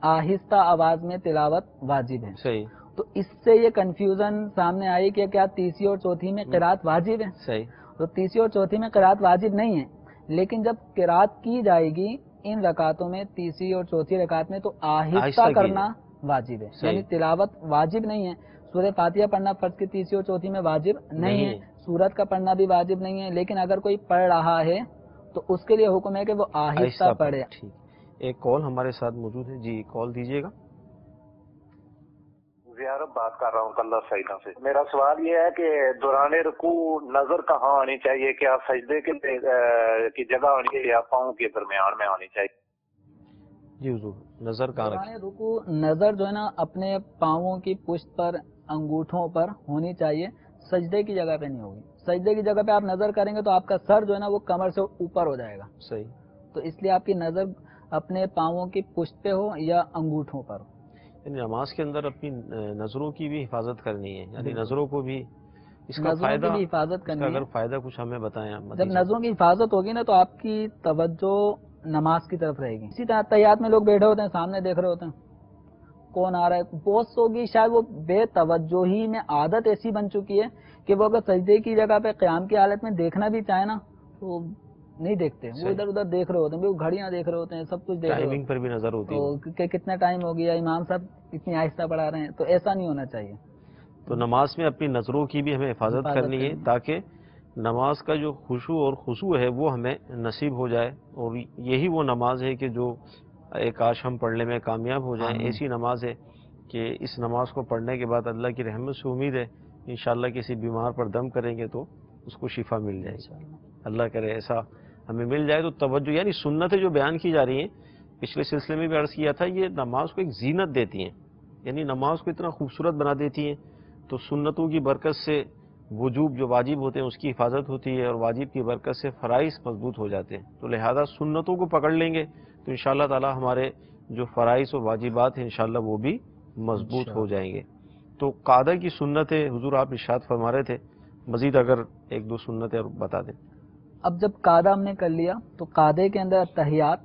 آہستہ آواز میں تلاوت واجب ہے۔ تو اس سے یہ کنفیوژن سامنے آئی کہ کیا تیسری اور چوتھی میں قرات واجب ہے؟ تو تیسری اور چوتھی میں قرات واجب نہیں ہے، لیکن جب قرات کی جائے گی ان رکعتوں میں تیسری اور چوتھی رکعت میں تو آہستہ کرنا واجب ہے، یعنی تلاوت واجب نہیں ہے۔ سورہ فاتحہ پڑھنا فرض کی تیسری اور چوتھی میں واجب نہیں ہے، سورت کا پڑھنا بھی واجب نہیں ہے، لیکن اگر کوئی پڑھ رہا ہے تو اس کے لیے حکم ہے کہ وہ آہستہ پڑھے۔ ایک کال ہمارے ساتھ موجود ہے، جی کال دیجیے گا۔ زیارت بات کر رہا ہوں کلہ سعیدہ سے۔ میرا سوال یہ ہے کہ دوران رکوع نظر کہاں آنی چاہیے؟ کیا سجدے کی جگہ آنی ہے یا پاؤں کے درمیان میں آنی چاہیے؟ جی حضور، نظر کہاں رکھیں؟ دوران رکوع نظر جو ہے نا اپنے پاؤں کی پشت پر، انگوٹھوں پر ہونی چاہیے، سجدے کی جگہ پہ نہیں ہوگی۔ سجدے کی جگہ پہ آپ نظر کریں گے تو آپ کا سر جو ہے نا وہ کمر سے اوپر ہو جائے گا، صحیح، تو اس لیے آپ کی نظر اپنے پاؤں کی پشت پہ ہو یا انگوٹھوں پر ہو۔ یعنی نماز کے اندر اپنی نظروں کی بھی حفاظت کرنی ہے، یعنی نظروں کو بھی اس کا فائدہ کی بھی حفاظت کرنی ہے۔ اگر فائدہ کچھ ہمیں بتائیں۔ جب نظروں کی حفاظت ہوگی نا تو آپ کی توجہ نماز کی طرف رہے گی۔ اسی طرح تحیات میں لوگ بیٹھے ہوتے ہیں، سامنے دیکھ رہے ہوتے ہیں کون آ رہا ہے، بہت ہوگی شاید وہ بے توجہی میں عادت ایسی بن چکی ہے کہ وہ اگر سجدے کی جگہ پہ قیام کی حالت میں دیکھنا بھی چاہے نا تو نہیں دیکھتے، وہ ادھر ادھر دیکھ رہے ہوتے ہیں، وہ گھڑیاں دیکھ رہے ہوتے ہیں، سب کچھ دیکھ رہے ہوتے ہیں، پر بھی نظر ہوتی ہے کہ کتنا ٹائم ہو گیا، امام صاحب اتنی آہستہ پڑھا رہے ہیں، تو ایسا نہیں ہونا چاہیے۔ تو نماز میں اپنی نظروں کی بھی ہمیں حفاظت کرنی ہے تاکہ نماز کا جو خشوع اور خضوع ہے وہ ہمیں نصیب ہو جائے، اور یہی وہ نماز ہے کہ جو کاش ہم پڑھنے میں کامیاب ہو جائیں۔ ایسی نماز ہے کہ اس نماز کو پڑھنے کے بعد اللہ کی رحمت سے امید ہے انشاءاللہ کسی بیمار پر دم کریں گے تو اس کو شفا مل جائے گی، اللہ کرے ایسا ہمیں مل جائے۔ تو توجہ یعنی سنتیں جو بیان کی جا رہی ہیں، پچھلے سلسلے میں بھی عرض کیا تھا، یہ نماز کو ایک زینت دیتی ہیں، یعنی نماز کو اتنا خوبصورت بنا دیتی ہیں۔ تو سنتوں کی برکت سے وجوب جو واجب ہوتے ہیں اس کی حفاظت ہوتی ہے، اور واجب کی برکت سے فرائض مضبوط ہو جاتے ہیں۔ تو لہذا سنتوں کو پکڑ لیں گے تو انشاءاللہ تعالی ہمارے جو فرائض اور واجبات ہیں انشاءاللہ وہ بھی مضبوط ہو جائیں گے۔ تو قعدہ کی سنت ہے حضور آپ ارشاد فرما رہے تھے، مزید اگر ایک دو سنتیں اور بتا دیں۔ اب جب قعدہ ہم نے کر لیا تو قعدے کے اندر تحیات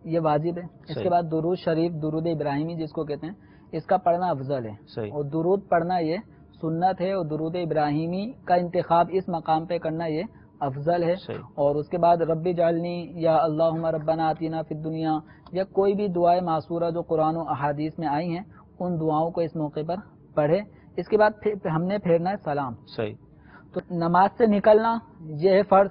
یہ واجب ہے، اس کے بعد درود شریف، درود ابراہیمی جس کو کہتے ہیں، اس کا پڑھنا افضل ہے، اور درود پڑھنا یہ سنت ہے، اور درود ابراہیمی کا انتخاب اس مقام پہ کرنا یہ افضل ہے۔ اور اس کے بعد رب جعلنی یا اللہم ربنا آتینا فی الدنیا یا کوئی بھی دعائیں معصورہ جو قرآن و احادیث میں آئی ہیں ان دعاؤں کو اس موقع پر پڑھے۔ اس کے بعد پھر ہم نے پھیرنا ہے سلام۔ تو نماز سے نکلنا یہ ہے فرض،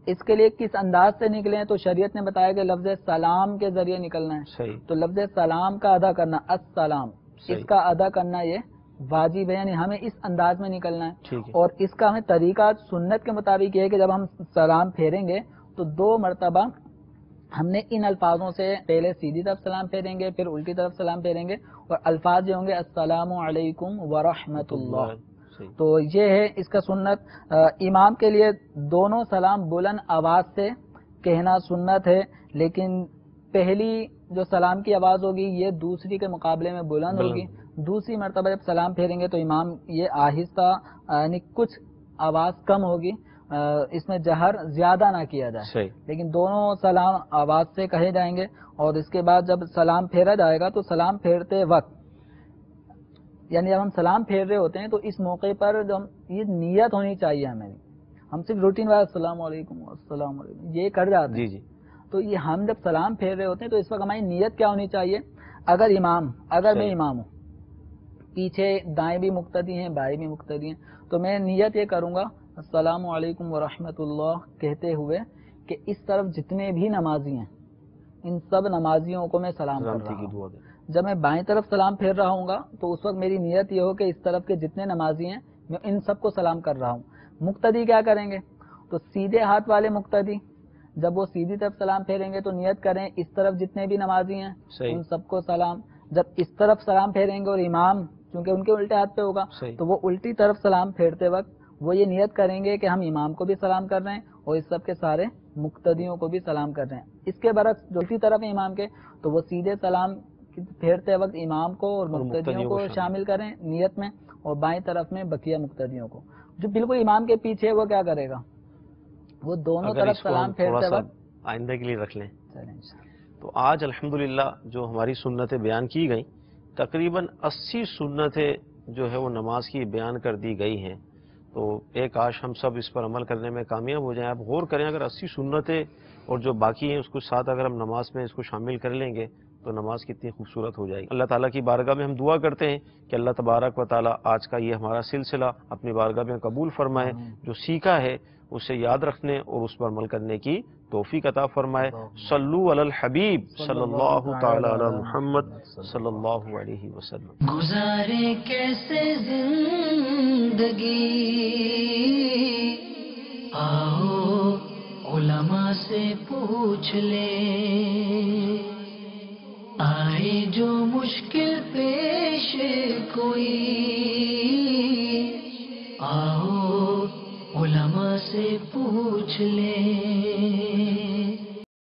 اس کے لیے کس انداز سے نکلیں تو شریعت نے بتایا کہ لفظ سلام کے ذریعے نکلنا ہے، تو لفظ سلام کا ادا کرنا، السلام، اس کا ادا کرنا یہ واجب ہے، یعنی ہمیں اس انداز میں نکلنا ہے، اور اس کا ہمیں طریقہ سنت کے مطابق یہ ہے کہ جب ہم سلام پھیریں گے تو 2 مرتبہ ہم نے ان الفاظوں سے پہلے سیدھی طرف سلام پھیریں گے، پھر الٹی طرف سلام پھیریں گے، اور الفاظ یہ ہوں گے السلام علیکم ورحمۃ اللہ. تو یہ ہے اس کا سنت. امام کے لیے دونوں سلام بلند آواز سے کہنا سنت ہے، لیکن پہلی جو سلام کی آواز ہوگی یہ دوسری کے مقابلے میں بلند ہوگی. دوسری مرتبہ جب سلام پھیریں گے تو امام یہ آہستہ، یعنی کچھ آواز کم ہوگی، اس میں جہر زیادہ نہ کیا جائے، لیکن دونوں سلام آواز سے کہے جائیں گے. اور اس کے بعد جب سلام پھیرا جائے گا تو سلام پھیرتے وقت، یعنی جب ہم سلام پھیر رہے ہوتے ہیں تو اس موقع پر جو یہ نیت ہونی چاہیے ہمیں. ہم صرف روٹین والا السلام علیکم السلام علیکم یہ کر جاتے ہیں، تو یہ ہم جب سلام پھیر رہے ہوتے ہیں تو اس وقت ہماری نیت کیا ہونی چاہیے؟ اگر میں امام ہوں، پیچھے دائیں بھی مقتدی ہیں بائیں بھی مقتدی ہیں، تو میں نیت یہ کروں گا السلام علیکم ورحمۃ اللہ کہتے ہوئے کہ اس طرف جتنے بھی نمازی ہیں ان سب نمازیوں کو میں سلام کر رہا ہوں. جب میں بائیں طرف سلام پھیر رہا ہوں گا تو اس وقت میری نیت یہ ہو کہ اس طرف کے جتنے نمازی ہیں میں ان سب کو سلام کر رہا ہوں. مقتدی کیا کریں گے؟ تو سیدھے ہاتھ والے مقتدی جب وہ سیدھی طرف سلام پھیریں گے تو نیت کریں اس طرف جتنے بھی نمازی ہیں ان سب کو سلام. جب اس طرف سلام پھیریں گے اور امام کیونکہ ان کے الٹے ہاتھ پہ ہوگا تو وہ الٹی طرف سلام پھیرتے وقت وہ یہ نیت کریں گے کہ ہم امام کو بھی سلام کر رہے ہیں اور اس سب کے سارے مقتدیوں کو بھی سلام کر رہے ہیں. اس کے برعکس جو الٹی طرف ہے امام کے تو وہ سیدھے سلام پھیرتے وقت امام کو اور مقتدیوں کو شامل کریں نیت میں، اور بائیں طرف میں بقیہ مقتدیوں کو. جو بالکل امام کے پیچھے وہ کیا کرے گا؟ وہ دونوں طرف سلام پھیرتے وقت آئندہ کے لیے رکھ لیں. تو آج الحمدللہ جو ہماری سنتیں بیان کی گئیں تقریباً 80 سنتیں جو ہے وہ نماز کی بیان کر دی گئی ہیں. تو ایک کاش ہم سب اس پر عمل کرنے میں کامیاب ہو جائیں. آپ غور کریں اگر 80 سنتیں اور جو باقی ہیں اس کو ساتھ اگر ہم نماز میں اس کو شامل کر لیں گے تو نماز کتنی خوبصورت ہو جائے گی. اللہ تعالیٰ کی بارگاہ میں ہم دعا کرتے ہیں کہ اللہ تبارک و تعالیٰ آج کا یہ ہمارا سلسلہ اپنی بارگاہ میں قبول فرمائے، جو سیکھا ہے اسے یاد رکھنے اور اس پر عمل کرنے کی توفیق عطا فرمائے. صلو علی الحبیب صلی اللہ تعالی علی محمد صلی اللہ علیہ وسلم. گزارے کیسے زندگی، آؤ علماء سے پوچھ لیں، آئے جو مشکل پیش کوئی، آؤ علماء سے پوچھ لیں.